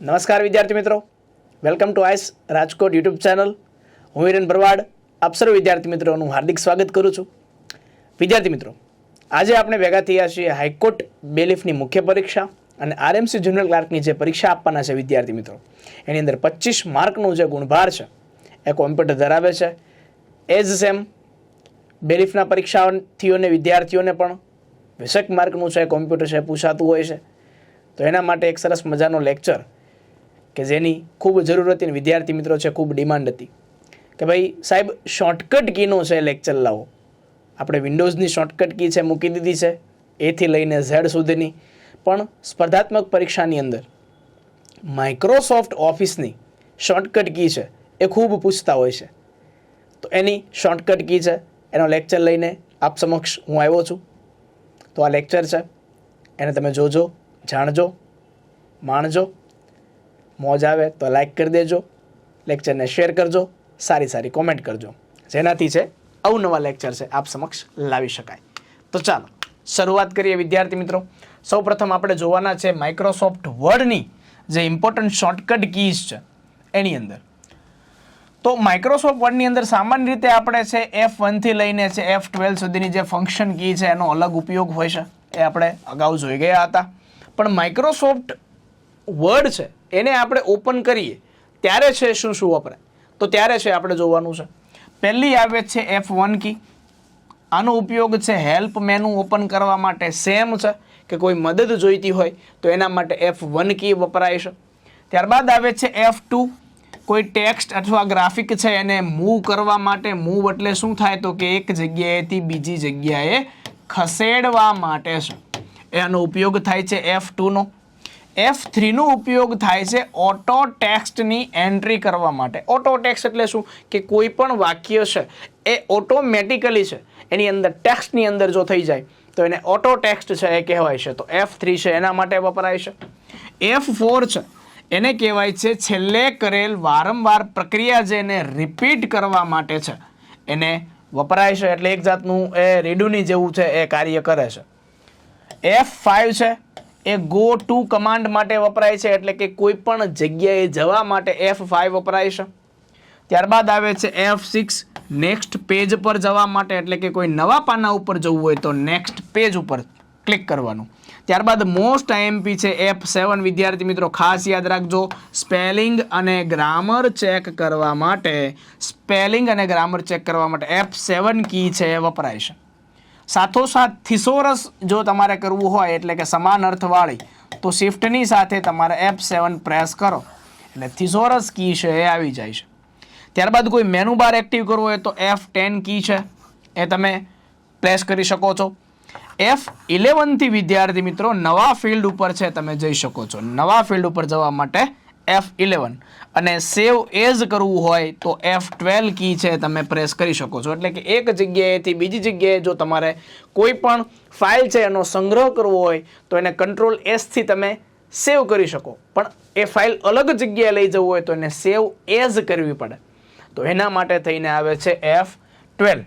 નમસ્કાર વિદ્યાર્થી મિત્રો, welcome to ICE Rajkot YouTube channel. હું હિરેન ભરવાડ આપ સર્વ વિદ્યાર્થી મિત્રોનું હાર્દિક સ્વાગત કરું છું. વિદ્યાર્થી મિત્રો, આજે આપણે ભેગા થયા છીએ હાઈકોર્ટ બેલીફની મુખ્ય પરીક્ષા અને આરએમસી જુનિયર ક્લાર્કની જે પરીક્ષા આપવાના છે વિદ્યાર્થી મિત્રો, એની અંદર 25 માર્કનું જે ગુણભાર છે એ કોમ્પ્યુટર ધરાવે છે. એઝ સેમ બેલીફના પરીક્ષાર્થીઓને વિદ્યાર્થીઓને પણ 20 માર્કનું છે કોમ્પ્યુટર છે પૂછાતું હોય છે. તો એના માટે એક સરસ મજાનો લેક્ચર કે જેની ખૂબ જરૂર હતી અને વિદ્યાર્થી મિત્રો છે ખૂબ ડિમાન્ડ હતી કે ભાઈ સાહેબ શોર્ટકટ કીનો છે લેક્ચર લાવો. આપણે વિન્ડોઝની શોર્ટકટ કી છે મૂકી દીધી છે, એથી લઈને ઝેડ સુધીની, પણ સ્પર્ધાત્મક પરીક્ષાની અંદર માઇક્રોસોફ્ટ ઓફિસની શોર્ટકટ કી છે એ ખૂબ પૂછતા હોય છે. તો એની શોર્ટકટ કી છે, એનો લેક્ચર લઈને આપ સમક્ષ હું આવ્યો છું. તો આ લેક્ચર છે, એને તમે જોજો, જાણજો, માણજો. મોજ આવે તો લાઈક કરી દેજો, લેક્ચરને શેર કરજો, સારી સારી કોમેન્ટ કરજો, જેનાથી છે અવનવા લેક્ચર છે આપ સમક્ષ લાવી શકાય. તો ચાલો શરૂઆત કરીએ વિદ્યાર્થી મિત્રો. સૌપ્રથમ આપણે જોવાના છે માઇક્રોસોફ્ટ વર્ડની જે ઇમ્પોર્ટન્ટ શોર્ટકટ કીઝ છે એની અંદર. તો માઇક્રોસોફ્ટ વર્ડની અંદર સામાન્ય રીતે આપણે છે F1 થી લઈને છે F12 સુધીની જે ફંક્શન કી છે એનો અલગ ઉપયોગ હોય છે, એ આપણે અગાઉ જોઈ ગયા હતા. પણ માઇક્રોસોફ્ટ વર્ડ છે એને આપણે ઓપન કરીએ ત્યારે છે શું વપરાય, તો ત્યારે છે આપણે જોવાનું છે. પહેલી આવે છે F1 કી. આનો ઉપયોગ છે હેલ્પ મેનુ ઓપન કરવા માટે સેમ છે કે કોઈ મદદ જોઈતી હોય તો એના માટે F1 કી વપરાય છે. ત્યારબાદ આવે છે F2, કોઈ ટેક્સ્ટ અથવા ગ્રાફિક છે એને મૂવ કરવા માટે. મૂવ એટલે શું થાય તો કે એક જગ્યાએથી બીજી જગ્યાએ ખસેડવા માટે છે, એનો ઉપયોગ થાય છે F2 નો. F3 નો ઉપયોગ થાય છે ઓટો ટેક્સ્ટની એન્ટ્રી કરવા માટે. ઓટો ટેક્સ્ટ એટલે શું કે કોઈ પણ વાક્ય છે એ ઓટોમેટિકલી છે એની અંદર ટેક્સ્ટની અંદર જો થઈ જાય તો એને ઓટો ટેક્સ્ટ છે એ કહેવાય છે. તો F3 છે એના માટે વપરાય છે. F4 છે એને કહેવાય છે છેલ્લે કરેલ વારંવાર પ્રક્રિયા જેને રિપીટ કરવા માટે છે એને વપરાય છે, એટલે એક જાતનું એ રીડુની જેવું છે એ કાર્ય કરે છે. F5 છે એ ગો ટુ કમાન્ડ માટે વપરાય છે, એટલે કે કોઈ પણ જગ્યાએ જવા માટે F5 વપરાય છે. ત્યારબાદ આવે છે F6, નેક્સ્ટ પેજ પર જવા માટે, એટલે કે કોઈ નવા પાના ઉપર જવું હોય તો નેક્સ્ટ પેજ ઉપર ક્લિક કરવાનું. ત્યારબાદ મોસ્ટ IMP છે F7. વિદ્યાર્થી મિત્રો ખાસ યાદ રાખજો, સ્પેલિંગ અને ગ્રામર ચેક કરવા માટે F7 કી છે એ વપરાય છે. સાથોસાથ થિસોરસ જો તમારે કરવું હોય એટલે કે સમાન અર્થવાળી, તો શિફ્ટની સાથે તમારે F7 પ્રેસ કરો એટલે થિસોરસ કી છે એ આવી જાય છે. ત્યારબાદ કોઈ મેનુ બાર એક્ટિવ કરવો હોય તો F10 કી છે એ તમે પ્રેસ કરી શકો છો. F11 થી વિદ્યાર્થી મિત્રો નવા ફિલ્ડ ઉપર છે તમે જઈ શકો છો. નવા ફિલ્ડ ઉપર જવા માટે F11, અને સેવ એઝ કરવું હોય તો F12 કી છે તમે પ્રેસ કરી શકો છો. એટલે કે એક જગ્યાએથી બીજી જગ્યાએ જો તમારે કોઈ પણ ફાઇલ છે એનો સંગ્રહ કરવો હોય તો એને Ctrl S થી તમે સેવ કરી શકો, પણ એ ફાઇલ અલગ જગ્યાએ લઈ જવું હોય તો એને સેવ એઝ કરવી પડે. તો એના માટે થઈને આવે છે F12.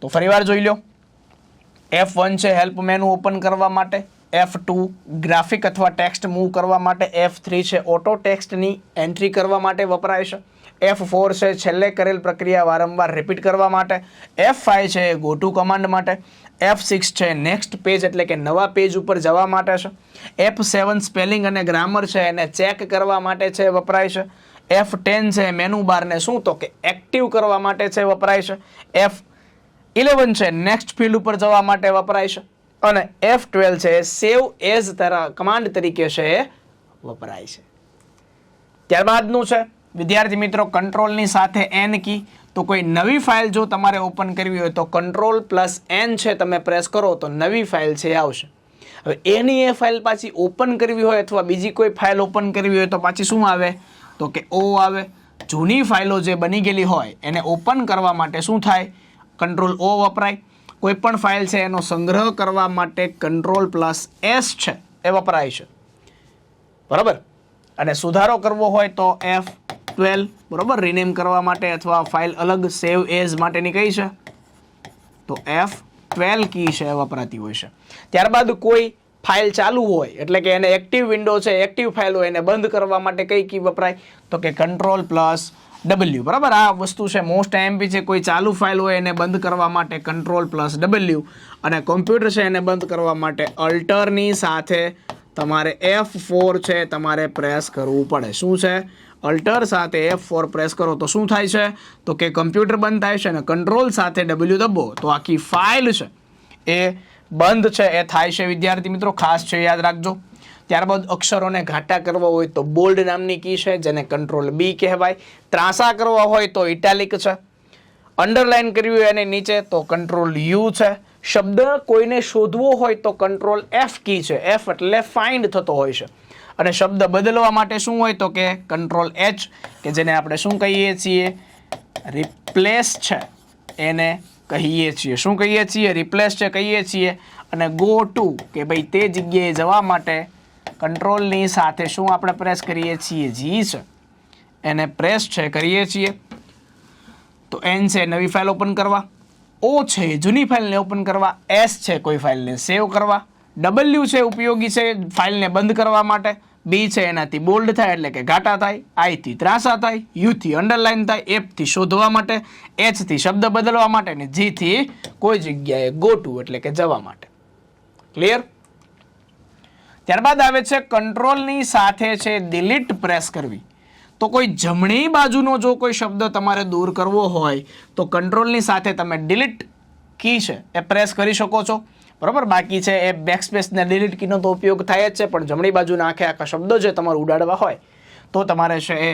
તો ફરીવાર જોઈ લો. F1 છે હેલ્પ મેનુ ઓપન કરવા માટે, F2 ગ્રાફિક અથવા ટેક્સ્ટ મૂવ કરવા માટે, F3 છે ઓટો ટેક્સ્ટની એન્ટ્રી કરવા માટે વપરાય છે, F4 છે છેલ્લે કરેલ પ્રક્રિયા વારંવાર રિપીટ કરવા માટે, F5 છે ગો ટુ કમાન્ડ માટે, F6 છે નેક્સ્ટ પેજ એટલે કે નવા પેજ ઉપર જવા માટે છે, F7 સ્પેલિંગ અને ગ્રામર છે એને ચેક કરવા માટે છે વપરાય છે, F10 છે મેનુ બારને શું તો કે એક્ટિવ કરવા માટે છે વપરાય છે, F11 છે નેક્સ્ટ ફિલ્ડ ઉપર જવા માટે વપરાય છે, અને F12 છે સેવ એઝ કમાન્ડ તરીકે છે એ વપરાય છે. ત્યારબાદનું છે વિદ્યાર્થી મિત્રો કંટ્રોલની સાથે N કી. તો કોઈ નવી ફાઇલ જો તમારે ઓપન કરવી હોય તો Ctrl+N છે તમે પ્રેસ કરો તો નવી ફાઇલ છે આવશે. હવે એની એ ફાઇલ પાછી ઓપન કરવી હોય અથવા બીજી કોઈ ફાઇલ ઓપન કરવી હોય તો પાછી શું આવે તો કે O આવે. જૂની ફાઇલો જે બની ગયેલી હોય એને ઓપન કરવા માટે શું થાય, Ctrl+O વપરાય. કોઈ પણ ફાઇલ છે એનો સંગ્રહ કરવા માટે Ctrl+S છે એ વપરાય છે, બરાબર. અને સુધારો કરવો હોય તો F12, બરાબર. રિનેમ કરવા માટે અથવા ફાઇલ અલગ સેવ એઝ માટેની કઈ છે તો F12 કી છે વપરાતી હોય છે. ત્યારબાદ કોઈ ફાઇલ ચાલુ હોય એટલે કે એને એક્ટિવ વિન્ડો છે, એક્ટિવ ફાઇલ હોય એને બંધ કરવા માટે કઈ કી વપરાય? તો કે Ctrl+W. બરાબર, આ વસ્તુ છે મોસ્ટ આઈએમપી છે. કોઈ ચાલુ ફાઇલ હોય એને બંધ કરવા માટે Ctrl+W, અને કોમ્પ્યુટર છે એને બંધ કરવા માટે અલ્ટરની સાથે તમારે F4 છે તમારે પ્રેસ કરવું પડે. શું છે? અલ્ટર સાથે F4 પ્રેસ કરો તો શું થાય છે? તો કે કમ્પ્યુટર બંધ થાય છે, અને કંટ્રોલ સાથે W દબો તો આખી ફાઇલ છે એ બંધ છે એ થાય છે. વિદ્યાર્થી મિત્રો ખાસ છે યાદ રાખજો. ત્યારબાદ અક્ષરોને ઘાટા કરવા હોય તો બોલ્ડ નામની કી છે જેને Ctrl+B કહેવાય. ત્રાંસા કરવા હોય તો ઇટાલિક છે. અંડરલાઇન કરવી હોય એની નીચે તો Ctrl+U છે. શબ્દ કોઈને શોધવો હોય તો Ctrl+F કી છે. F એટલે ફાઇન્ડ થતો હોય છે. અને શબ્દ બદલવા માટે શું હોય તો કે Ctrl+H, કે જેને આપણે શું કહીએ છીએ? રિપ્લેસ છે એને કહીએ છીએ. શું કહીએ છીએ? રિપ્લેસ છે કહીએ છીએ. અને ગો ટુ, કે ભાઈ તે જગ્યાએ જવા માટે કંટ્રોલની સાથે શું આપણે પ્રેસ કરીએ છીએ? જી છે એને પ્રેસ છે કરીએ છીએ. તો N છે નવી ફાઇલ ઓપન કરવા, O છે જૂની ફાઇલને ઓપન કરવા, S છે કોઈ ફાઇલને સેવ કરવા, W છે ઉપયોગી છે ફાઇલને બંધ કરવા માટે, B છે એનાથી બોલ્ડ થાય એટલે કે ઘાટા થાય, I થી ત્રાંસા થાય, U થી અંડરલાઇન થાય, F થી શોધવા માટે, H થી શબ્દ બદલવા માટે, અને G થી કોઈ જગ્યાએ ગો ટુ એટલે કે જવા માટે. ક્લિયર? ત્યારબાદ આવે છે કંટ્રોલની સાથે છે ડિલીટ પ્રેસ કરવી. તો કોઈ જમણી બાજુનો જો કોઈ શબ્દ તમારે દૂર કરવો હોય તો કંટ્રોલની સાથે તમે ડિલીટ કી છે એ પ્રેસ કરી શકો છો. બરાબર, બાકી છે એ બેકસ્પેસ ને ડિલીટ કીનો તો ઉપયોગ થાય જ છે, પણ જમણી બાજુના આખા શબ્દો જે તમારે ઉડાડવા હોય તો તમારે છે એ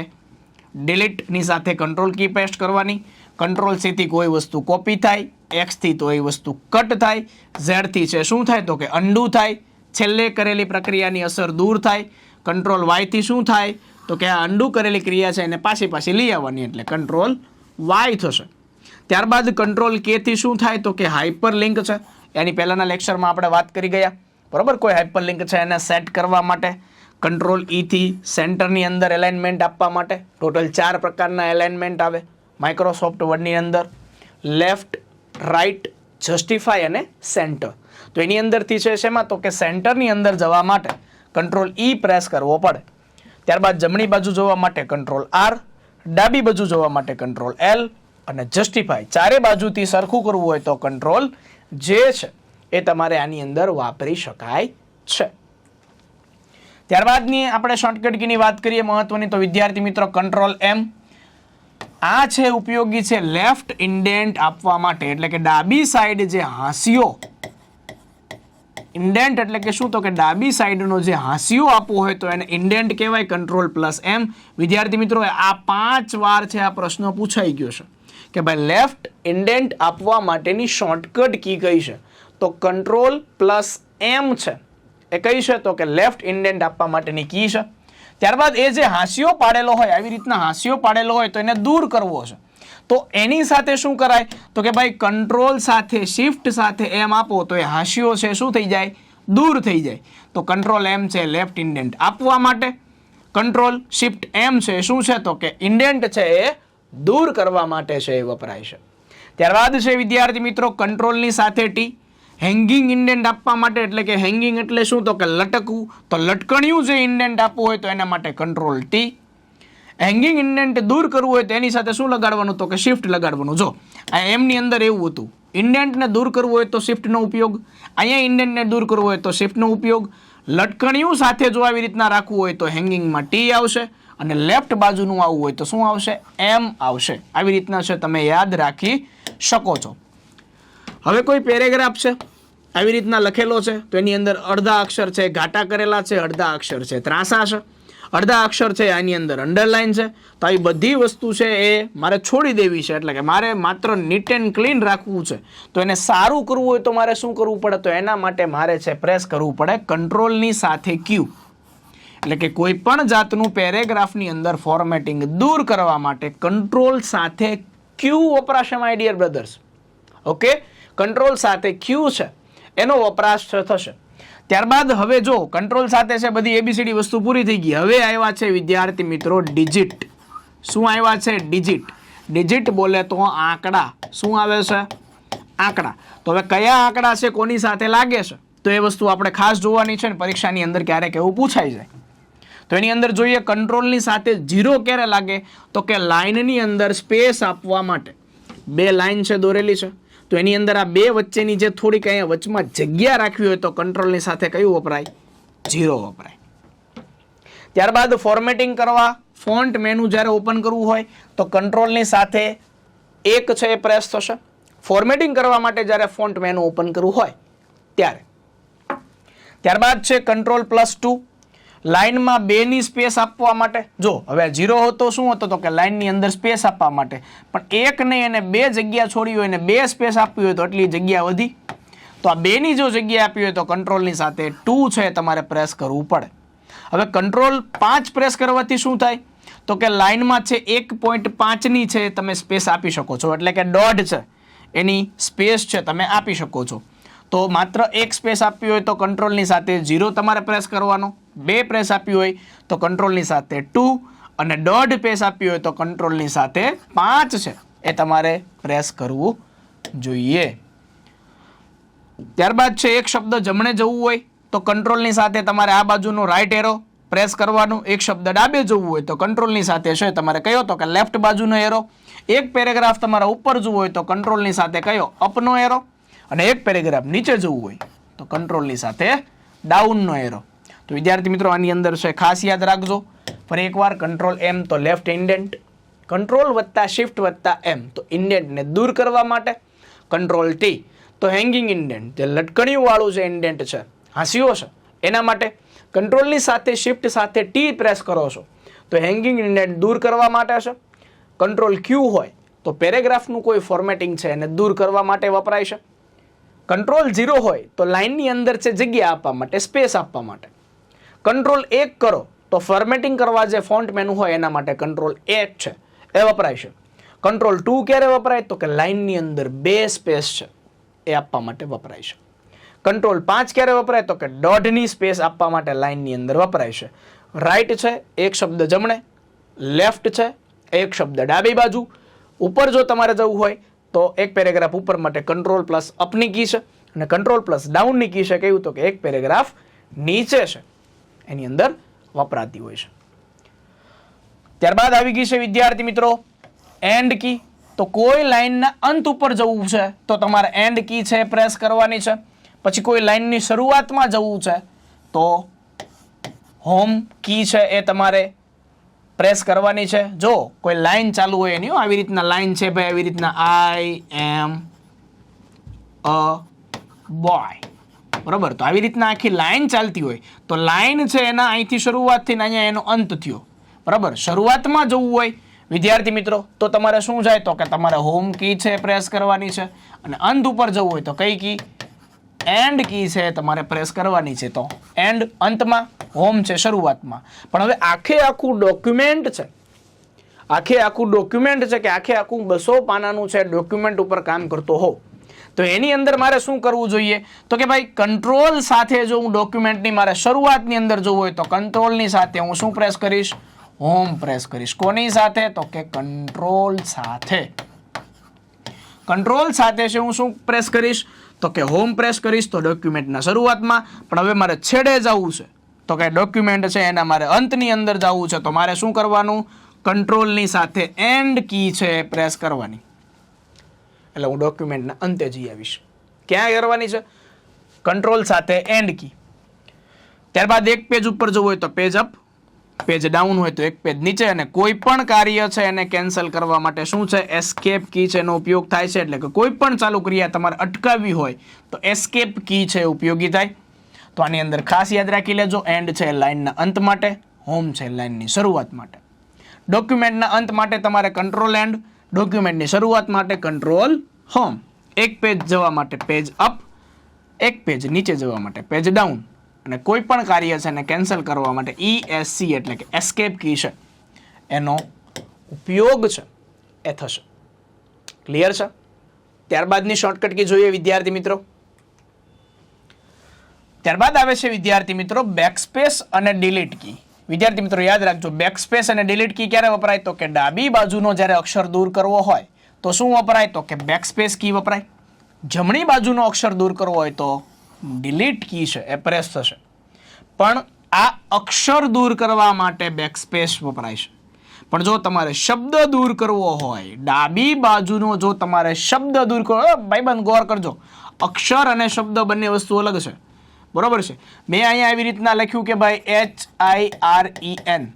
ડિલીટની સાથે કંટ્રોલ કી પેસ્ટ કરવાની. Ctrl+C થી કોઈ વસ્તુ કોપી થાય, X થી તો એ વસ્તુ કટ થાય, Z થી છે શું થાય તો કે અન્ડુ થાય, છેલ્લે કરેલી પ્રક્રિયાની અસર દૂર થાય. Ctrl+Y થી શું થાય તો કે આ અન્ડુ કરેલી ક્રિયા છે એને પાછી લઈ આવવાની એટલે Ctrl+Y થશે. ત્યારબાદ Ctrl+K થી શું થાય તો કે હાઇપરલિંક છે, એની પહેલાના લેક્ચરમાં આપણે વાત કરી ગયા. બરાબર, કોઈ હાઇપરલિંક છે એને સેટ કરવા માટે. Ctrl+E થી સેન્ટરની અંદર એલાઇનમેન્ટ આપવા માટે. ટોટલ 4 પ્રકારના એલાઇનમેન્ટ આવે માઇક્રોસોફ્ટ વર્ડની અંદર: લેફ્ટ, રાઇટ, જસ્ટિફાય અને સેન્ટર. તો એની અંદરથી છે શેમાં તો કે સેન્ટરની અંદર જવા માટે Ctrl+E પ્રેસ કરવો પડે. ત્યારબાદ જમણી બાજુ જોવા માટે Ctrl+R, ડાબી બાજુ જોવા માટે Ctrl+L, અને જસ્ટિફાય ચારે બાજુથી સરખું કરવું હોય તો Ctrl+J છે એ તમારે આની અંદર વાપરી શકાય છે. ત્યારબાદની આપણે શોર્ટકટ કીની વાત કરીએ મહત્વની, તો વિદ્યાર્થી મિત્રો Ctrl+M. આ છે ઉપયોગી છે લેફ્ટ ઇન્ડેન્ટ આપવા માટે, એટલે કે ડાબી સાઈડ જે હાંસિયો, ઇન્ડેન્ટ એટલે કે શું તો કે ડાબી સાઈડનો જે હાંસિયો આપવો હોય તો એને ઇન્ડેન્ટ કહેવાય. Ctrl+M. વિદ્યાર્થી મિત્રો આ 5 વાર છે આ પ્રશ્ન પૂછાઈ ગયો છે કે ભાઈ લેફ્ટ ઇન્ડેન્ટ આપવા માટેની શોર્ટકટ કી કઈ છે? તો Ctrl+M છે એ કઈ છે તો કે લેફ્ટ ઇન્ડેન્ટ આપવા માટેની કી છે. ત્યારબાદ એ જે હાંસિયો પાડેલો હોય, આવી રીતના હાંસિયો પાડેલો હોય તો એને દૂર કરવો છે, તો એની સાથે શું કરાય તો કે ભાઈ કંટ્રોલ સાથે શિફ્ટ સાથે M આપો તો એ હાંસિયો છે શું થઈ જાય? દૂર થઈ જાય. તો Ctrl+M છે લેફ્ટ ઇન્ડેન્ટ આપવા માટે, Ctrl+Shift+M છે શું છે તો કે ઇન્ડેન્ટ છે એ દૂર કરવા માટે છે એ વપરાય છે. ત્યારબાદ છે વિદ્યાર્થી મિત્રો કંટ્રોલની સાથે T, હેંગિંગ ઇન્ડેન્ટ આપવા માટે, એટલે કે હેંગિંગ એટલે શું તો કે લટકવું, તો લટકણિયું જે ઇન્ડેન્ટ આપવું હોય તો એના માટે Ctrl+T. હેંગિંગ ઇન્ડેન્ટ દૂર કરવું હોય તો એની સાથે શું લગાડવાનું તો કે શિફ્ટ લગાડવાનું. જો આ એમની અંદર એવું હતું, ઇન્ડેન્ટને દૂર કરવું હોય તો શિફ્ટનો ઉપયોગ, અહીંયા ઇન્ડેન્ટને દૂર કરવું હોય તો શિફ્ટનો ઉપયોગ, લટકણિયું સાથે જો આવી રીતના રાખવું હોય તો હેંગિંગમાં T આવશે, અને લેફ્ટ બાજુનું આવવું હોય તો શું આવશે? M આવશે. આવી રીતના છે તમે યાદ રાખી શકો છો. હવે કોઈ પેરેગ્રાફ છે આવી રીતના લખેલો છે તો એની અંદર અડધા અક્ષર છે ઘાટા કરેલા છે, અડધા અક્ષર છે ત્રાંસા છે, અડધા અક્ષર છે આની અંદર અંડરલાઇન છે. તો આવી બધી વસ્તુ છે એ મારે છોડી દેવી છે, એટલે કે મારે માત્ર નીટ એન્ડ ક્લીન રાખવું છે. તો એને સારું કરવું હોય તો મારે શું કરવું પડે? તો એના માટે મારે છે પ્રેસ કરવું પડે કંટ્રોલની સાથે Q. એટલે કે કોઈ પણ જાતનું પેરેગ્રાફની અંદર ફોર્મેટિંગ દૂર કરવા માટે કંટ્રોલ સાથે Q વપરાશે my dear brothers. Okay, control સાથે Q છે એનો વપરાશ થશે. ત્યારબાદ હવે જો કંટ્રોલ સાથે છે બધી ABCD વસ્તુ પૂરી થઈ ગઈ. હવે આવ્યા છે વિદ્યાર્થી મિત્રો ડિજિટ. શું આવ્યા છે? ડિજિટ. ડિજિટ બોલે તો આંકડા. શું આવે છે? આંકડા. તો હવે કયા આંકડા છે કોની સાથે લાગે છે? તો એ વસ્તુ આપણે ખાસ જોવાની છે ને પરીક્ષાની અંદર ક્યારેક એવું પૂછાઈ જાય. તો એની અંદર જોઈએ કંટ્રોલની સાથે 0 ક્યારે લાગે તો કે લાઇનની અંદર સ્પેસ આપવા માટે. 2 લાઇન છે દોરેલી છે તો એની અંદર આ 2 વચ્ચેની જે થોડીક અહીંયા વચમાં જગ્યા રાખવી હોય તો કંટ્રોલની સાથે કયું વપરાય? 0 વપરાય. ત્યારબાદ ફોર્મેટિંગ કરવા ફોન્ટ મેનુ જ્યારે ઓપન કરવું હોય તો કંટ્રોલની સાથે 1 છે એ પ્રેસ થશે. ફોર્મેટિંગ કરવા માટે જ્યારે ફોન્ટ મેનુ ઓપન કરવું હોય ત્યારે. ત્યારબાદ છે Ctrl+2 લાઇનમાં 2 ની સ્પેસ આપવા માટે. જો હવે 0 હતો શું હતો તો કે લાઇનની અંદર સ્પેસ આપવા માટે, પણ 1 ને એને 2 જગ્યા છોડી હોય ને 2 સ્પેસ આપવી હોય તો એટલી જગ્યા વધી. તો આ 2 ની જો જગ્યા આપી હોય તો કંટ્રોલની સાથે 2 છે તમારે પ્રેસ કરવું પડે. હવે Ctrl+5 પ્રેસ કરવાથી શું થાય તો કે લાઇનમાં છે 1.5 ની છે તમે સ્પેસ આપી શકો છો, એટલે કે દોઢ છે એની સ્પેસ છે તમે આપી શકો છો. તો માત્ર 1 સ્પેસ આપવી હોય તો કંટ્રોલની સાથે 0 તમારે પ્રેસ કરવાનો, 2 પ્રેસ આપી હોય તો કંટ્રોલની સાથે 2 અને દોઢ સ્પેસ આપી હોય તો કંટ્રોલની સાથે 5 છે એ તમારે પ્રેસ કરવું જોઈએ. ત્યારબાદ છે એક શબ્દ જમણે જવું હોય તો કંટ્રોલની સાથે તમારે આ બાજુનો રાઈટ એરો પ્રેસ કરવાનું. એક શબ્દ ડાબે જવું હોય તો કંટ્રોલની સાથે છે તમારે કયો તો કે લેફ્ટ બાજુનો એરો. એક પેરેગ્રાફ તમારે ઉપર જવું હોય તો કંટ્રોલની સાથે કયો? અપનો એરો. અને એક પેરેગ્રાફ નીચે જવું હોય તો કંટ્રોલની સાથે ડાઉનનો એરો. તો વિદ્યાર્થી મિત્રો આની અંદર છે ખાસ યાદ રાખજો. ફરી એકવાર Ctrl+M તો લેફ્ટ ઇન્ડેન્ટ, Ctrl+Shift+M તો ઇન્ડેન્ટને દૂર કરવા માટે, Ctrl+T તો હેંગિંગ ઇન્ડેન્ટ જે લટકણીયું વાળું જે ઇન્ડેન્ટ છે, હાંસિયો છે એના માટે. કંટ્રોલની સાથે શિફ્ટ સાથે T પ્રેસ કરો છો તો હેંગિંગ ઇન્ડેન્ટ દૂર કરવા માટે છે. Ctrl+Q હોય તો પેરેગ્રાફનું કોઈ ફોર્મેટિંગ છે એને દૂર કરવા માટે વપરાય છે. Ctrl+0 હોય તો લાઇનની અંદર છે જગ્યા આપવા માટે, સ્પેસ આપવા માટે. Ctrl+1 કરો તો ફોર્મેટિંગ કરવા જે ફોન્ટ મેનુ હોય એના માટે Ctrl+1 છે એ વપરાય છે. Ctrl+2 ક્યારે વપરાય તો કે લાઇનની અંદર 2 સ્પેસ છે એ આપવા માટે વપરાય છે. Ctrl+5 ક્યારે વપરાય તો કે દોઢની સ્પેસ આપવા માટે લાઇનની અંદર વપરાય છે. રાઈટ છે એક શબ્દ જમણે, લેફ્ટ છે એક શબ્દ ડાબી બાજુ. ઉપર જો તમારે જવું હોય તો એક પેરેગ્રાફ ઉપર માટે Ctrl+Up કી છે અને Ctrl+Down કી છે કેવું તો કે એક પેરેગ્રાફ નીચે છે એની અંદર વપરાતી હોય છે. ત્યારબાદ આવી ગઈ છે વિદ્યાર્થી મિત્રો એન્ડ કી. તો કોઈ લાઇનના અંત ઉપર જવું છે તો તમારે એન્ડ કી છે પ્રેસ કરવાની છે. પછી કોઈ લાઇનની શરૂઆતમાં જવું છે તો હોમ કી છે એ તમારે પ્રેસ કરવાની છે. જો કોઈ લાઈન ચાલુ હોય એની આવી રીતના લાઈન છે ભાઈ, આવી રીતના આઈ એમ અ બોય, બરોબર. તો આવી રીતના આખી લાઈન ચાલતી હોય તો લાઈન છે એના અહીંથી શરૂઆત થઈને અહીંયા એનો અંત થયો, બરાબર. શરૂઆતમાં જવું હોય વિદ્યાર્થી મિત્રો તો તમારે શું જાય તો કે તમારે હોમ કી છે પ્રેસ કરવાની છે અને અંત ઉપર જવું હોય તો કઈ કી? એન્ડ કી છે તમારે પ્રેસ કરવાની છે. તો એન્ડ અંતમાં, હોમ છે શરૂઆતમાં. પણ હવે આખે આખું ડોક્યુમેન્ટ છે, આખે આખું ડોક્યુમેન્ટ છે કે આખે આખું 200 પાનાનું છે ડોક્યુમેન્ટ ઉપર કામ કરતો હોઉં તો એની અંદર મારે શું કરવું જોઈએ તો કે ભાઈ કંટ્રોલ સાથે જો હું ડોક્યુમેન્ટની મારે શરૂઆતની અંદર જવું હોય તો કંટ્રોલની સાથે હું શું પ્રેસ કરીશ? હોમ પ્રેસ કરીશ. કોની સાથે તો કે કંટ્રોલ સાથે. કંટ્રોલ સાથે છે હું શું પ્રેસ કરીશ તો કે હોમ પ્રેસ કરીશ તો ડોક્યુમેન્ટના શરૂઆતમાં. પણ હવે મારે છેડે જવું છે તો કે ડોક્યુમેન્ટ છે એના મારે અંતની અંદર જવું છે તો મારે શું કરવાનું? કંટ્રોલની સાથે એન્ડ કી છે પ્રેસ કરવાની. એટલે હું ડોક્યુમેન્ટના અંતે જઈ આવીશ. ક્યાં કરવાની છે? કંટ્રોલ સાથે એન્ડ કી. ત્યારબાદ એક પેજ ઉપર જવું હોય તો પેજ અપ, પેજ ડાઉન હોય તો એક પેજ નીચે. અને કોઈ પણ કાર્ય છે એને કેન્સલ કરવા માટે શું છે? એસ્કેપ કી છે એનો ઉપયોગ થાય છે. એટલે કે કોઈ પણ ચાલુ ક્રિયા તમારે અટકાવવી હોય તો એસ્કેપ કી છે ઉપયોગી થાય. તો આની અંદર ખાસ યાદ રાખી લેજો એન્ડ છે લાઇનના અંત માટે, હોમ છે લાઇનની શરૂઆત માટે. ડોક્યુમેન્ટના અંત માટે તમારે કંટ્રોલ એન્ડ, ડોક્યુમેન્ટની શરૂઆત માટે કંટ્રોલ હોમ. એક પેજ જવા માટે પેજ અપ, એક પેજ નીચે જવા માટે પેજ ડાઉન. અને કોઈ પણ કાર્ય છે એને કેન્સલ કરવા માટે ESC એટલે કે એસ્કેપ કી છે એનો ઉપયોગ છે એ થશે. ક્લિયર છે? ત્યારબાદની શોર્ટકટ કી જોઈએ વિદ્યાર્થી મિત્રો. ત્યારબાદ આવે છે વિદ્યાર્થી મિત્રો બેકસ્પેસ અને ડિલીટ કી. વિદ્યાર્થી મિત્રો યાદ રાખજો બેકસ્પેસ અને ડિલીટ કી ક્યારે વપરાય તો કે ડાબી બાજુનો જ્યારે અક્ષર દૂર કરવો હોય તો શું વપરાય તો કે બેકસ્પેસ કી વપરાય. જમણી બાજુનો અક્ષર દૂર કરવો હોય તો ડિલીટ કી છે એ પ્રેસ થશે, પણ આ અક્ષર દૂર કરવા માટે બેકસ્પેસ વપરાય છે. પણ જો તમારે શબ્દ દૂર કરવો હોય, ડાબી બાજુનો જો તમારે શબ્દ દૂર કરવો, ભાઈબંધ ગૌર કરજો, અક્ષર અને શબ્દ બંને વસ્તુ અલગ છે, બરોબર છે. મેં અહીંયા આવી રીતના લખ્યું કે ભાઈ HIREN,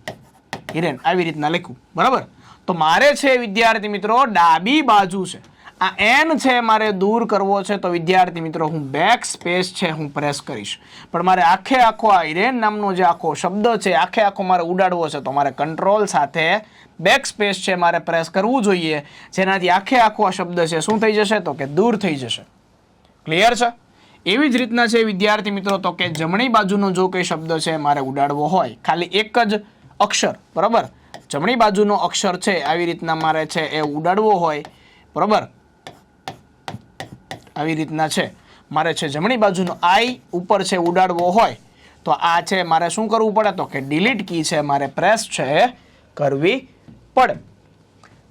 હિરેન, આવી રીતના લખ્યું, બરાબર. તો મારે છે વિદ્યાર્થી મિત્રો ડાબી બાજુ છે, આ એન છે મારે દૂર કરવો છે, તો વિદ્યાર્થી મિત્રો હું બેક સ્પેસ છે હું પ્રેસ કરીશ. પણ મારે આખે આખો આ હિરેન નામનો જે આખો શબ્દ છે આખે આખો મારે ઉડાડવો છે, તો મારે કંટ્રોલ સાથે બેક સ્પેસ છે મારે પ્રેસ કરવું જોઈએ, જેનાથી આખે આખો આ શબ્દ છે શું થઈ જશે, તો કે દૂર થઈ જશે. ક્લિયર છે? એવી જ રીતના છે વિદ્યાર્થી મિત્રો, તો કે જમણી બાજુનો જો કોઈ શબ્દ છે મારે ઉડાડવો હોય, ખાલી એક જ અક્ષર, બરાબર, જમણી બાજુનો અક્ષર છે આવી રીતના મારે છે એ ઉડાડવો હોય, બરાબર, આવી રીતના છે મારે છે જમણી બાજુનો આઈ ઉપર છે ઉડાડવો હોય, તો આ છે મારે શું કરવું પડે, તો કે ડિલીટ કી છે મારે પ્રેસ છે કરવી પડે.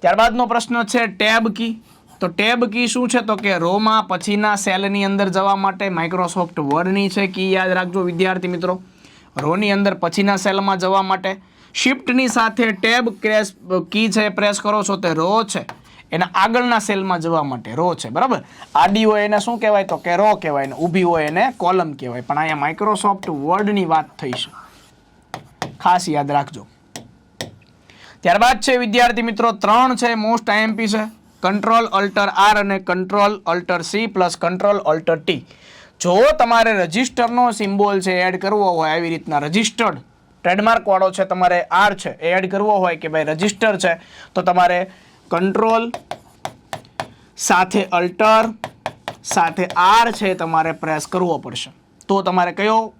ત્યારબાદનો પ્રશ્ન છે ટેબ કી. તો ટેબ કી શું છે, તો કે રોમાં પછીના સેલની અંદર જવા માટે માઇક્રોસોફ્ટ વર્ડની છે કી, યાદ રાખજો વિદ્યાર્થી મિત્રો, રોની અંદર પછીના સેલમાં જવા માટે. શિફ્ટની સાથે ટેબ કી છે પ્રેસ કરો છો તે રો છે એના આગળના સેલમાં જવા માટે રો છે, બરાબર. આડી હોય એને શું કહેવાય, તો કે રો કહેવાય, ને ઊભી હોય એને કોલમ કહેવાય. પણ અહીંયા માઇક્રોસોફ્ટ વર્ડની વાત થઈ છે, ખાસ યાદ રાખજો. ત્યારબાદ છે વિદ્યાર્થી મિત્રો 3 છે મોસ્ટ આઈએમપી છે, કંટ્રોલ અલ્ટર R અને control alter C plus control alter T. જો તમારે રજિસ્ટરનો સિમ્બોલ છે એડ કરવો હોય, આવી રીતના રજિસ્ટર્ડ ટ્રેડમાર્ક વાળો છે તમારે R છે એ એડ કરવો હોય કે ભાઈ રજિસ્ટર છે, તો તમારે કંટ્રોલ સાથે અલ્ટર સાથે R છે તમારે પ્રેસ કરવો પડશે. તો તમારે કયો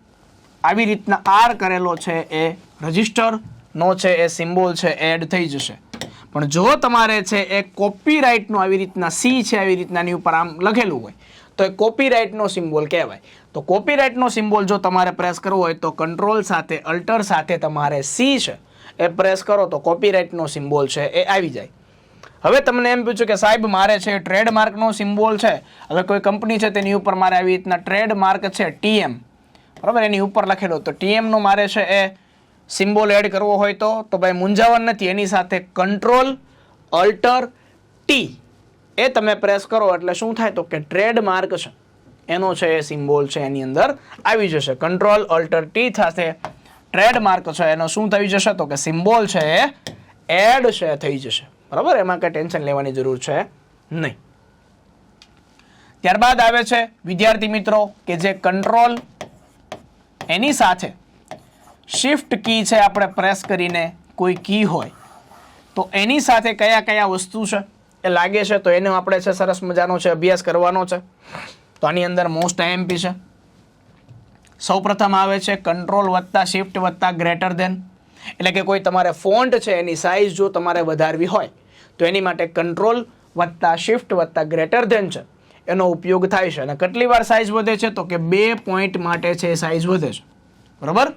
આવી રીતના R કરેલો છે એ રજિસ્ટરનો છે એ સિમ્બોલ છે એડ થઈ જશે. પણ જો તમારે છે એ કોપીરાઇટનો આવી રીતના C છે આવી રીતનાની ઉપર આમ લખેલું હોય, તો એ કોપીરાઇટનો સિમ્બોલ કહેવાય. તો કોપીરાઇટનો સિમ્બોલ જો તમારે પ્રેસ કરવો હોય તો કંટ્રોલ સાથે અલ્ટર સાથે તમારે C છે એ પ્રેસ કરો તો કોપીરાઇટનો સિમ્બોલ છે એ આવી જાય. હવે તમને એમ પૂછ્યું કે સાહેબ મારે છે ટ્રેડમાર્કનો સિમ્બોલ છે, હવે કોઈ કંપની છે તેની ઉપર મારે આવી રીતના ટ્રેડમાર્ક છે TM, બરાબર, એની ઉપર લખેલો, તો TMનો મારે છે એ સિમ્બોલ એડ કરવો હોય તો ભાઈ મૂંઝાવણ નથી, એની સાથે કંટ્રોલ અલ્ટર T એ તમે પ્રેસ કરો એટલે શું થાય, તો કે ટ્રેડમાર્ક છે એનો છે એ સિમ્બોલ છે એની અંદર આવી જશે. કંટ્રોલ અલ્ટર T સાથે ટ્રેડમાર્ક છે એનો શું થઈ જશે, તો કે સિમ્બોલ છે એ એડ છે થઈ જશે, બરાબર. એમાં કઈ ટેન્શન લેવાની જરૂર છે નહીં. ત્યારબાદ આવે છે વિદ્યાર્થી મિત્રો કે જે કંટ્રોલ એની સાથે શિફ્ટ કી છે આપણે પ્રેસ કરીને કોઈ કી હોય તો એની સાથે કયા કયા વસ્તુ છે એ લાગે છે, તો એનો આપણે છે સરસ મજાનો છે અભ્યાસ કરવાનો છે. તો આની અંદર મોસ્ટ આઈએમપી છે. સૌપ્રથમ આવે છે કંટ્રોલ વત્તા શિફ્ટ વત્તા ગ્રેટર ધેન, એટલે કે કોઈ તમારે ફોન્ટ છે એની સાઇઝ જો તમારે વધારવી હોય તો એની માટે કંટ્રોલ વત્તા શિફ્ટ વત્તા ગ્રેટર ધેન છે એનો ઉપયોગ થાય છે. અને કેટલી વાર સાઇઝ વધે છે, તો કે 2 પોઈન્ટ માટે છે સાઇઝ વધે છે, બરાબર.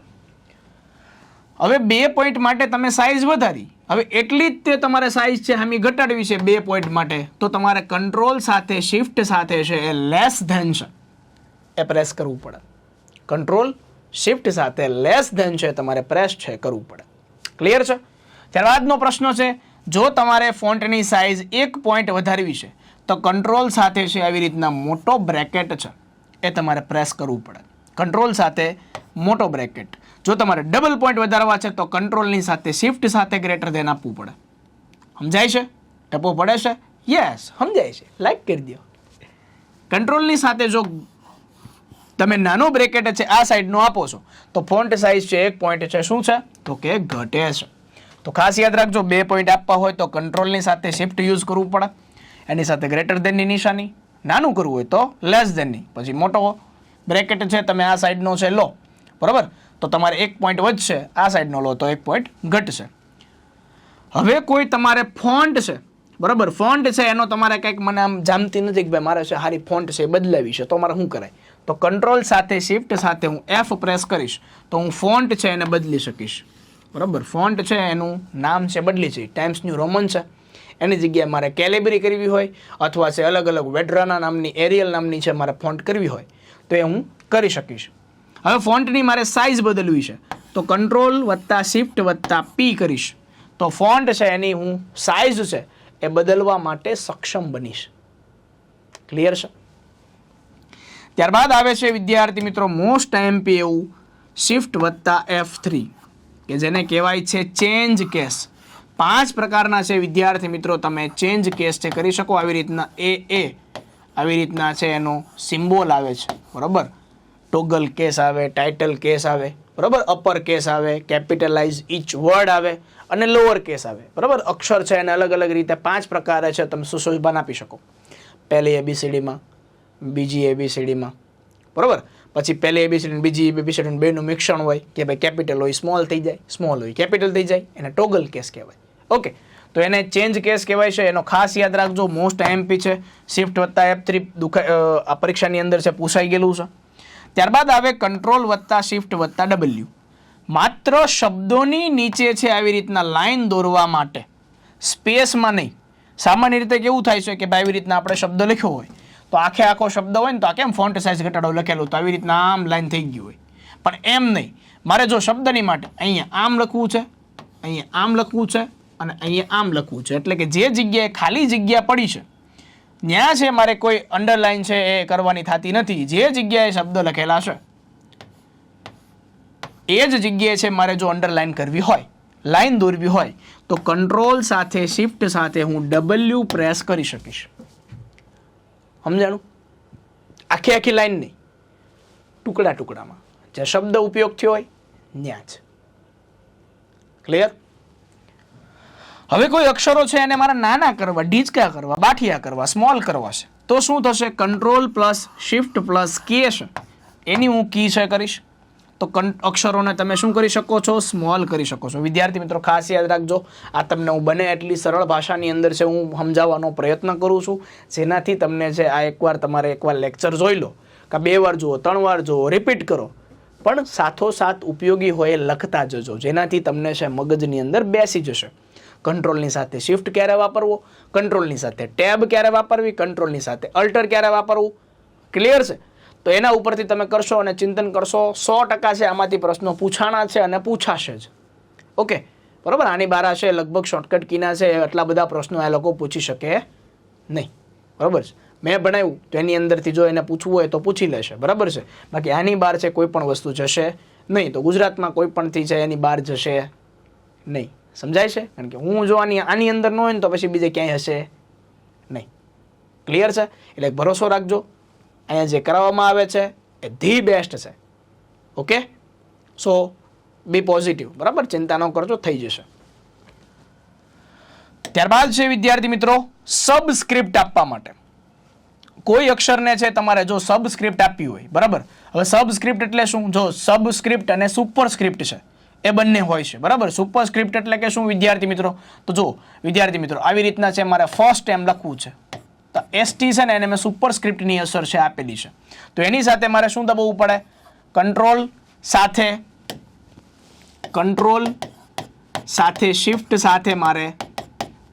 હવે 2 પોઈન્ટ માટે તમે સાઇઝ વધારી, હવે એટલી જ તે તમારે સાઇઝ છે આમી ઘટાડવી છે 2 પોઈન્ટ માટે, તો તમારે કંટ્રોલ સાથે શિફ્ટ સાથે છે એ લેસ ધેન છે એ પ્રેસ કરવું પડે. કંટ્રોલ શિફ્ટ સાથે લેસ ધેન છે તમારે પ્રેસ છે કરવું પડે. ક્લિયર છે? ત્યારબાદનો પ્રશ્ન છે જો તમારે ફોન્ટની સાઇઝ 1 પોઈન્ટ વધારવી છે તો કંટ્રોલ સાથે છે આવી રીતના મોટો બ્રેકેટ છે એ તમારે પ્રેસ કરવું પડે. કંટ્રોલ સાથે મોટો બ્રેકેટ. જો તમારે ડબલ પોઈન્ટ વધારવા છે તો કંટ્રોલની સાથે શિફ્ટ સાથે ગ્રેટર ધેન આપવું પડે. સમજાય છે? ટપો પડે છે? યસ, સમજાય છે. લાઈક કરી દો. કંટ્રોલની સાથે જો તમે નાનો બ્રેકેટ છે આ સાઈડનો આપો છો તો ફોન્ટ સાઇઝ છે 1 પોઈન્ટ છે શું છે, તો કે ઘટે છે. તો ખાસ યાદ રાખજો 2 પોઈન્ટ આપવા હોય તો કંટ્રોલની સાથે શિફ્ટ યુઝ કરવું પડે, એની સાથે ગ્રેટર ધેનની નિશાની, નાનું કરવું હોય તો લેસ ધેનની, પછી મોટો બ્રેકેટ છે તમે આ સાઈડનો છે લો, બરાબર, તો તમારે 1 પોઈન્ટ વધશે, આ સાઈડનો લો તો 1 પોઈન્ટ ઘટશે. હવે કોઈ તમારે ફોન્ટ છે, બરાબર, ફોન્ટ છે એનો તમારે કંઈક મને આમ જામતી નથી કે ભાઈ મારે છે સારી ફોન્ટ છે બદલાવી છે, તો મારે શું કરાય, તો કંટ્રોલ સાથે શિફ્ટ સાથે હું F પ્રેસ કરીશ તો હું ફોન્ટ છે એને બદલી શકીશ, બરાબર. ફોન્ટ છે એનું નામ છે બદલી છે, ટાઈમ્સ ન્યૂ રોમન છે, એની જગ્યાએ મારે કેલેબરી કરવી હોય અથવા છે અલગ અલગ વેડરાના નામની એરિયલ નામની છે મારે ફોન્ટ કરવી હોય તો એ હું કરી શકીશ. હવે ફોન્ટની મારે સાઇઝ બદલવી છે તો કંટ્રોલ વત્તા શિફ્ટ વત્તા પી કરીશ તો ફોન્ટ છે એની હું સાઇઝ છે એ બદલવા માટે સક્ષમ બનીશ. ક્લિયર છે? ત્યારબાદ આવે છે વિદ્યાર્થી મિત્રો મોસ્ટ આઈએમપી એવું શિફ્ટ વત્તા F3 કે જેને કહેવાય છે ચેન્જ કેસ. 5 પ્રકારના છે વિદ્યાર્થી મિત્રો, તમે ચેન્જ કેસ છે કરી શકો. આવી રીતના આવી રીતના છે એનો સિમ્બોલ આવે છે, બરોબર. ટોગલ કેસ આવે, ટાઇટલ કેસ આવે, બરોબર. અપર કેસ આવે, કેપિટલાઇઝ ઈચ વર્ડ આવે અને લોઅર કેસ આવે, બરોબર. અક્ષર છે એને અલગ અલગ રીતે 5 પ્રકારે છે તમે સુશોભન આપી શકો. પહેલી ABCDમાં, બીજી ABCDમાં, બરોબર. પછી પહેલી ABCD બીજી ABCD બેનું મિશ્રણ હોય કે ભાઈ કેપિટલ હોય સ્મોલ થઈ જાય, સ્મોલ હોય કેપિટલ થઈ જાય, એને ટોગલ કેસ કહેવાય. ઓકે, તો એને ચેન્જ કેસ કહેવાય છે. એનો ખાસ યાદ રાખજો, મોસ્ટ આઈએમપી છે. શિફ્ટ વત્તા F3 આ પરીક્ષાની અંદર છે, પૂછાઈ ગયેલું છે. ત્યારબાદ આવે કંટ્રોલ વત્તા શિફ્ટ વત્તા W. માત્ર શબ્દોની નીચે છે આવી રીતના લાઈન દોરવા માટે, સ્પેસમાં નહીં. સામાન્ય રીતે કેવું થાય છે કે ભાઈ આવી રીતના આપણે શબ્દ લખ્યો હોય તો આખો શબ્દ હોય ને તો આ કેમ ફોન્ટ સાઇઝ ઘટાડો લખેલું તો આવી રીતના આમ લાઈન થઈ ગયું હોય, પણ એમ નહીં. મારે જો શબ્દની માટે અહીંયા આમ લખવું છે, અહીંયા આમ લખવું છે અને અહીંયા આમ લખવું છે, એટલે કે જે જગ્યાએ ખાલી જગ્યા પડી છે ત્યાં છે મારે કોઈ અંડરલાઈન છે એ કરવાની થતી નથી. જે જગ્યાએ શબ્દ લખેલા છે એ જ જગ્યાએ છે મારે જો અંડરલાઈન કરવી હોય, લાઈન દોરવી હોય તો કંટ્રોલ સાથે શિફ્ટ સાથે હું W પ્રેસ કરી શકીશ. સમજાણું? આખી લાઈન નહીં, ટુકડા ટુકડામાં જે શબ્દ ઉપયોગ થયો હોય ત્યાં જ. ક્લિયર? હવે કોઈ અક્ષરો છે એને મારે નાના કરવા, ઢીચકા કરવા, બાઠિયા કરવા, સ્મોલ કરવા છે તો શું થશે? કંટ્રોલ પ્લસ શિફ્ટ પ્લસ કે છે એની હું કી છે કરીશ તો અક્ષરોને તમે શું કરી શકો છો? સ્મોલ કરી શકો છો. વિદ્યાર્થી મિત્રો ખાસ યાદ રાખજો, આ તમને હું બને એટલી સરળ ભાષાની અંદર છે હું સમજાવવાનો પ્રયત્ન કરું છું, જેનાથી તમને છે આ તમારે એકવાર લેક્ચર જોઈ લો, કાં 2 વાર જુઓ, 3 વાર જુઓ, રિપીટ કરો, પણ સાથોસાથ ઉપયોગી હોય લખતા જજો, જેનાથી તમને છે મગજની અંદર બેસી જશે. કંટ્રોલની સાથે શિફ્ટ ક્યારે વાપરવો, કંટ્રોલની સાથે ટેબ ક્યારે વાપરવી, કંટ્રોલની સાથે અલ્ટર ક્યારે વાપરવું. ક્લિયર છે? તો એના ઉપરથી તમે કરશો અને ચિંતન કરશો, 100% છે આમાંથી પ્રશ્નો પૂછાણા છે અને પૂછાશે જ. ઓકે, બરોબર. આની બારા છે લગભગ શોર્ટકટ કીના છે, એટલા બધા પ્રશ્નો આ લોકો પૂછી શકે નહીં, બરોબર છે. મેં ભણાવ્યું તો એની અંદરથી જો એને પૂછવું હોય તો પૂછી લેશે, બરાબર છે. બાકી આની બહાર છે કોઈ પણ વસ્તુ જશે નહીં. તો ગુજરાતમાં કોઈ પણથી છે એની બહાર જશે નહીં. સમજાય છે? કારણ કે હું જો આની અંદર ન હોય ને તો પછી બીજે ક્યાંય હશે નહીં. ક્લિયર છે? એટલે ભરોસો રાખજો, અહીંયા જે કરાવવામાં આવે છે એ ધી બેસ્ટ છે. ઓકે, સો બી પોઝિટિવ, બરાબર. ચિંતા ન કરજો, થઈ જશે. ત્યારબાદ છે વિદ્યાર્થી મિત્રો સબસ્ક્રિપ્ટ આપવા માટે. કોઈ અક્ષરને છે તમારે જો સબસ્ક્રિપ્ટ આપવી હોય, બરાબર. હવે સબસ્ક્રિપ્ટ એટલે શું? જો સબસ્ક્રિપ્ટ અને સુપરસ્ક્રિપ્ટ છે એ બંને હોય છે, બરાબર. સુપરસ્ક્રિપ્ટ એટલે કે શું વિદ્યાર્થી મિત્રો? તો જો વિદ્યાર્થી મિત્રો આવી રીતના છે મારે ફર્સ્ટ એમ લખવું છે તો ST છે ને એને મેં સુપરસ્ક્રિપ્ટની અસર છે આપેલી છે, તો એની સાથે મારે શું દબાવવું પડે? કંટ્રોલ સાથે શિફ્ટ સાથે મારે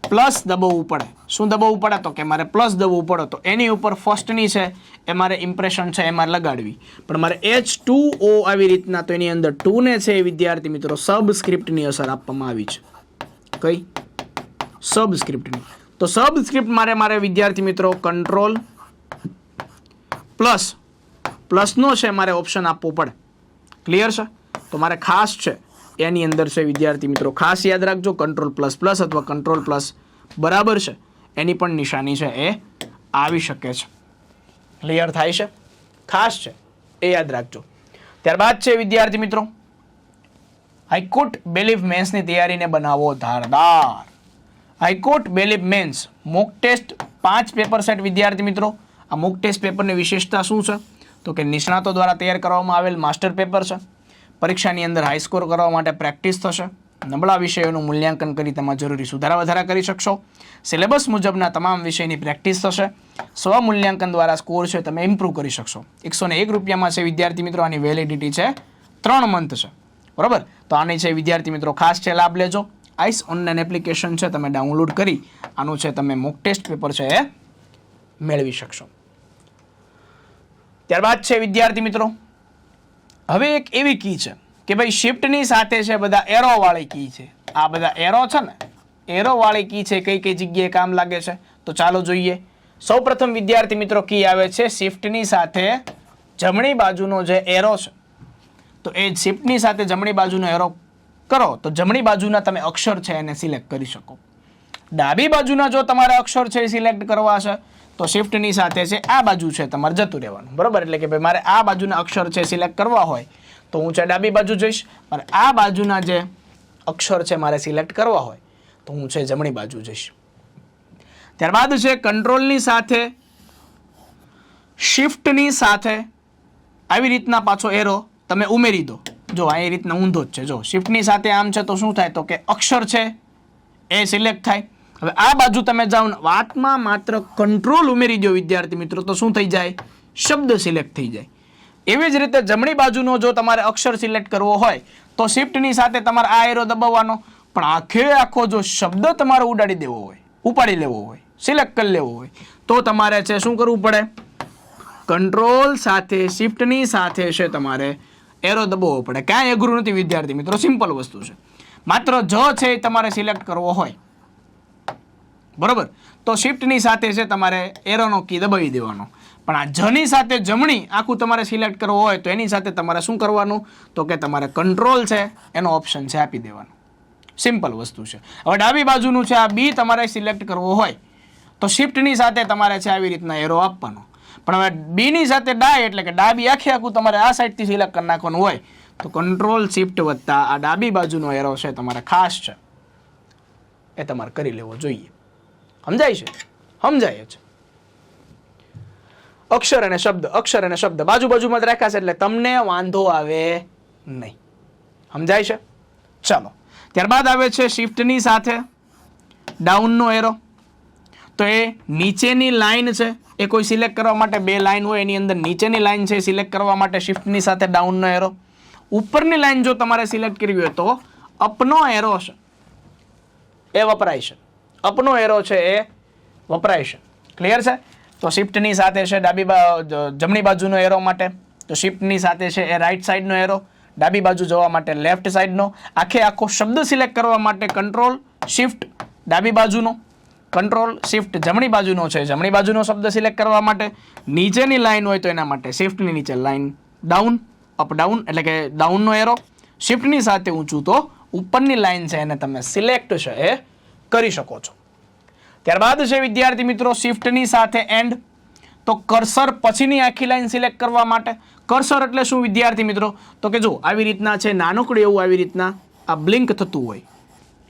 પ્લસ દબાવવું પડે. શું દબાવવું પડે? તો કે મારે પ્લસ દબાવવું પડે. તો એની ઉપર ફર્સ્ટની છે એ મારે ઇમ્પ્રેશન છે એ મારે લગાડવી, પણ મારે H2O આવી રીતના, તો એની અંદર 2 ને છે વિદ્યાર્થી મિત્રો સબસ્ક્રિપ્ટની અસર આપવામાં આવી છે. કઈ? સબસ્ક્રિપ્ટની. તો સબસ્ક્રિપ્ટ મારે વિદ્યાર્થી મિત્રો કંટ્રોલ પ્લસનો છે મારે ઓપ્શન આપવો પડે. ક્લિયર છે? તો મારે ખાસ છે એની અંદર છે વિદ્યાર્થી મિત્રો ખાસ યાદ રાખજો, કંટ્રોલ પ્લસ અથવા કંટ્રોલ પ્લસ બરાબર છે એની પણ નિશાની છે એ આવી શકે છે. ક્લિયર થાય છે? ખાસ છે એ યાદ રાખજો. ત્યારબાદ છે વિદ્યાર્થી મિત્રો હાઈકોર્ટ બેલીફ મેન્સની તૈયારીને બનાવો ધારદાર. High court bailiff mains mock test 5 paper set વિદ્યાર્થી મિત્રો. આ મોક ટેસ્ટ પેપરની વિશેષતા શું છે? તો કે નિષ્ણાતો દ્વારા તૈયાર કરવામાં આવેલ માસ્ટર પેપર છે. પરીક્ષાની અંદર હાઈ સ્કોર કરવા માટે પ્રેક્ટિસ થશે. નબળા વિષયોનું મૂલ્યાંકન કરી તેમાં જરૂરી સુધારા વધારા કરી શકશો. સિલેબસ મુજબના તમામ વિષયની પ્રેક્ટિસ થશે. સ્વમૂલ્યાંકન દ્વારા સ્કોર છે તમે ઇમ્પ્રૂવ કરી શકશો. 101 રૂપિયામાં છે વિદ્યાર્થી મિત્રો. આની વેલિડિટી છે 3 મંથ છે, બરાબર. તો આની છે વિદ્યાર્થી મિત્રો ખાસ છે લાભ લેજો. આઈસ ઓનલાઈન એપ્લિકેશન છે તમે ડાઉનલોડ કરી આનું છે તમે મોક ટેસ્ટ પેપર છે એ મેળવી શકશો. ત્યારબાદ છે વિદ્યાર્થી મિત્રો હવે એક એવી કી છે કે ભાઈ શિફ્ટની સાથે છે બધા એરોવાળી કી છે. આ બધા એરો છે ને, એરોવાળી કી છે, કઈ કઈ જગ્યાએ કામ લાગે છે તો ચાલો જોઈએ. સૌપ્રથમ વિદ્યાર્થી મિત્રો કી આવે છે શિફ્ટની સાથે જમણી બાજુનો જે એરો છે, તો એ શિફ્ટની સાથે જમણી બાજુનો એરો કરો તો જમણી બાજુના તમે અક્ષર છે એને સિલેક્ટ કરી શકો. ડાબી બાજુના જો તમારે અક્ષર છે એ સિલેક્ટ કરવા છે તો શિફ્ટની સાથે છે આ બાજુ છે તમારે જતું રહેવાનું, બરોબર. એટલે કે ભાઈ મારે આ બાજુના અક્ષર છે સિલેક્ટ કરવા હોય તો હું છે ડાબી બાજુ જઈશ, મારે આ બાજુના જે અક્ષર છે મારે સિલેક્ટ કરવા હોય તો હું છે જમણી બાજુ જઈશ. ત્યારબાદ છે કંટ્રોલની સાથે શિફ્ટની સાથે આવી રીતના પાછો એરો તમે ઉમેરી દો. જો આ રીતના ઊંધો જ છે, જો શિફ્ટની સાથે આમ છે તો શું થાય તો કે અક્ષર છે એ સિલેક્ટ થાય. હવે આ બાજુ તમે જાઓ ને વાતમાં માત્ર કંટ્રોલ ઉમેરી દો વિદ્યાર્થી મિત્રો તો શું થઈ જાય, શબ્દ સિલેક્ટ થઈ જાય. એવી જ રીતે જમણી બાજુનો જો તમારે અક્ષર સિલેક્ટ કરવો હોય તો શિફ્ટની સાથે તમારે આ એરો દબાવવાનો, પણ આખે આખો જો શબ્દ તમારે ઉડાડી દેવો હોય, ઉપાડી લેવો હોય, સિલેક્ટ કરી લેવો હોય તો તમારે છે શું કરવું પડે, કંટ્રોલ સાથે શિફ્ટની સાથે છે તમારે એરો દબાવવો પડે. ક્યાંય અઘરું નથી વિદ્યાર્થી મિત્રો, સિમ્પલ વસ્તુ છે. માત્ર જ છે એ તમારે સિલેક્ટ કરવો હોય, બરોબર, તો શિફ્ટની સાથે છે તમારે એરોનો કી દબાવી દેવાનો. પણ આ જની સાથે જમણી આખું તમારે સિલેક્ટ કરવો હોય તો એની સાથે તમારે શું કરવાનું તો કે તમારે કંટ્રોલ છે એનો ઓપ્શન છે આપી દેવાનો. સિમ્પલ વસ્તુ છે. હવે ડાબી બાજુનું છે આ બી તમારે સિલેક્ટ કરવો હોય તો શિફ્ટની સાથે તમારે છે આવી રીતના એરો આપવાનો. પણ હવે બીની સાથે ડાય એટલે કે ડાબી આખે આખું તમારે આ સાઈડથી સિલેક્ટ કરી નાખવાનું હોય તો કંટ્રોલ શિફ્ટ વત્તા આ ડાબી બાજુનો એરો છે તમારે ખાસ છે એ તમારે કરી લેવો જોઈએ. સમજાય છે? સમજાય છે. અક્ષર અને શબ્દ બાજુમાં જ રાખ્યા છે એટલે તમને વાંધો આવે નહીં. સમજાય છે? ચાલો, ત્યારબાદ આવે છે શિફ્ટની સાથે ડાઉનનો એરો. તો એ નીચેની લાઈન છે એ કોઈ સિલેક્ટ કરવા માટે બે લાઈન હોય એની અંદર નીચેની લાઈન છે સિલેક્ટ કરવા માટે શિફ્ટની સાથે ડાઉનનો એરો. ઉપરની લાઈન જો તમારે સિલેક્ટ કરવી હોય તો અપનો એરો છે એ વપરાય છે. અપનો એરો છે એ વપરાય છે. ક્લિયર છે? તો શિફ્ટની સાથે છે જમણી બાજુનો એરો માટે, તો શિફ્ટની સાથે છે એ રાઈટ સાઈડનો એરો, ડાબી બાજુ જવા માટે લેફ્ટ સાઈડનો, આખે આખો શબ્દ સિલેક્ટ કરવા માટે કંટ્રોલ શિફ્ટ ડાબી બાજુનો, કંટ્રોલ શિફ્ટ જમણી બાજુનો છે જમણી બાજુનો શબ્દ સિલેક્ટ કરવા માટે, નીચેની લાઈન હોય તો એના માટે શિફ્ટની નીચે લાઈન ડાઉન, અપ ડાઉન એટલે કે ડાઉનનો એરો, શિફ્ટની સાથે ઊંચું તો ઉપરની લાઈન છે એને તમે સિલેક્ટ છે એ કરી શકો છો. ત્યારબાદ છે વિદ્યાર્થી મિત્રો શિફ્ટની સાથે એન્ડ. તો કર્સર પછીની આખી લાઈન સિલેક્ટ કરવા માટે. કર્સર એટલે શું વિદ્યાર્થી મિત્રો તો કે જો આવી રીતના છે નાનકડું એવું આવી રીતના આ બ્લિંક થતું હોય,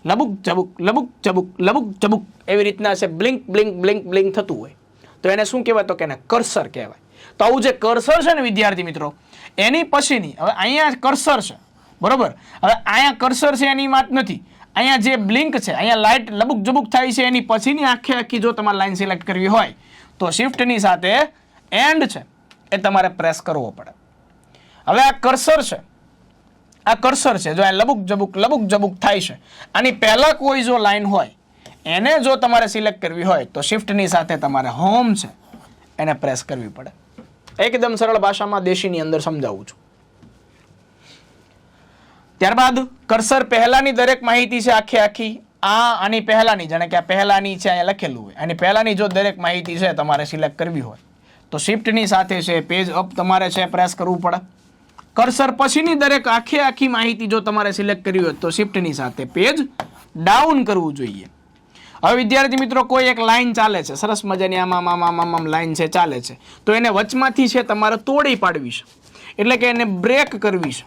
લબુક ઝબુક લબુક ઝબુક લબુક ઝબુક એવી રીતના છે બ્લિંક બ્લિંક બ્લિંક બ્લિંક થતું હોય તો એને શું કહેવાય તો કે એને કર્સર કહેવાય. તો આવું જે કર્સર છે ને વિદ્યાર્થી મિત્રો એની પછીની, હવે અહીંયા કર્સર છે બરોબર, હવે અહીંયા કર્સર છે એની વાત નથી, અહીંયા જે બ્લિંક છે અહીંયા લાઇટ લબુક ઝબુક થાય છે એની પછીની આખે આખી જો તમારે લાઈન સિલેક્ટ કરવી હોય તો શિફ્ટની સાથે એન્ડ છે એ તમારે પ્રેસ કરવો પડે. હવે આ કર્સર છે જો આ લબુક ઝબુક થાય છે આની પહેલા કોઈ જો લાઈન હોય એને જો તમારે સિલેક્ટ કરવી હોય તો શિફ્ટની સાથે તમારે હોમ છે એને પ્રેસ કરવી પડે. એકદમ સરળ ભાષામાં દેશીની અંદર સમજાવું છું. ત્યારબાદ કર્સર પહેલાની દરેક માહિતી છે આખે આખી આની પહેલાની, જાણે કે આ પહેલાની છે અહીંયા લખેલું હોય, આની પહેલાની જો દરેક માહિતી છે તમારે સિલેક્ટ કરવી હોય તો શિફ્ટની સાથે છે પેજ અપ તમારે છે પ્રેસ કરવું પડે. કર્સર પછીની દરેક આખે આખી માહિતી જો તમારે સિલેક્ટ કરવી હોય તો શિફ્ટની સાથે પેજ ડાઉન કરવું જોઈએ. હવે વિદ્યાર્થી મિત્રો કોઈ એક લાઈન ચાલે છે સરસ મજાની આમ લાઈન છે ચાલે છે તો એને વચમાંથી છે તમારે તોડી પાડવી છે, એટલે કે એને બ્રેક કરવી છે,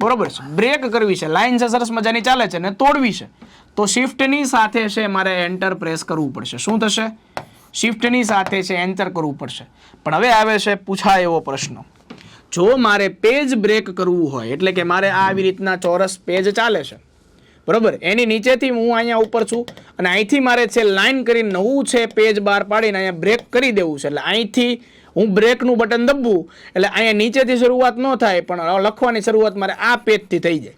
બરોબર છે, બ્રેક કરવી છે. લાઈન છે સરસ મજાની ચાલે છે ને તોડવી છે તો શિફ્ટની સાથે છે મારે એન્ટર પ્રેસ કરવું પડશે. શું થશે? શિફ્ટની સાથે છે એન્ટર કરવું પડશે. પણ હવે આવે છે પૂછાય એવો પ્રશ્ન, જો મારે પેજ બ્રેક કરવું હોય એટલે કે મારે આ આવી રીતના ચોરસ પેજ ચાલે છે બરોબર, એની નીચેથી હું અહીંયા ઉપર છું અને અહીંથી મારે છે લાઈન કરી નવું છે પેજ બહાર પાડીને અહીંયા બ્રેક કરી દેવું છે, એટલે અહીંથી હું બ્રેકનું બટન દબવું એટલે અહીંયા નીચેથી શરૂઆત ન થાય પણ લખવાની શરૂઆત મારે આ પેજથી થઈ જાય.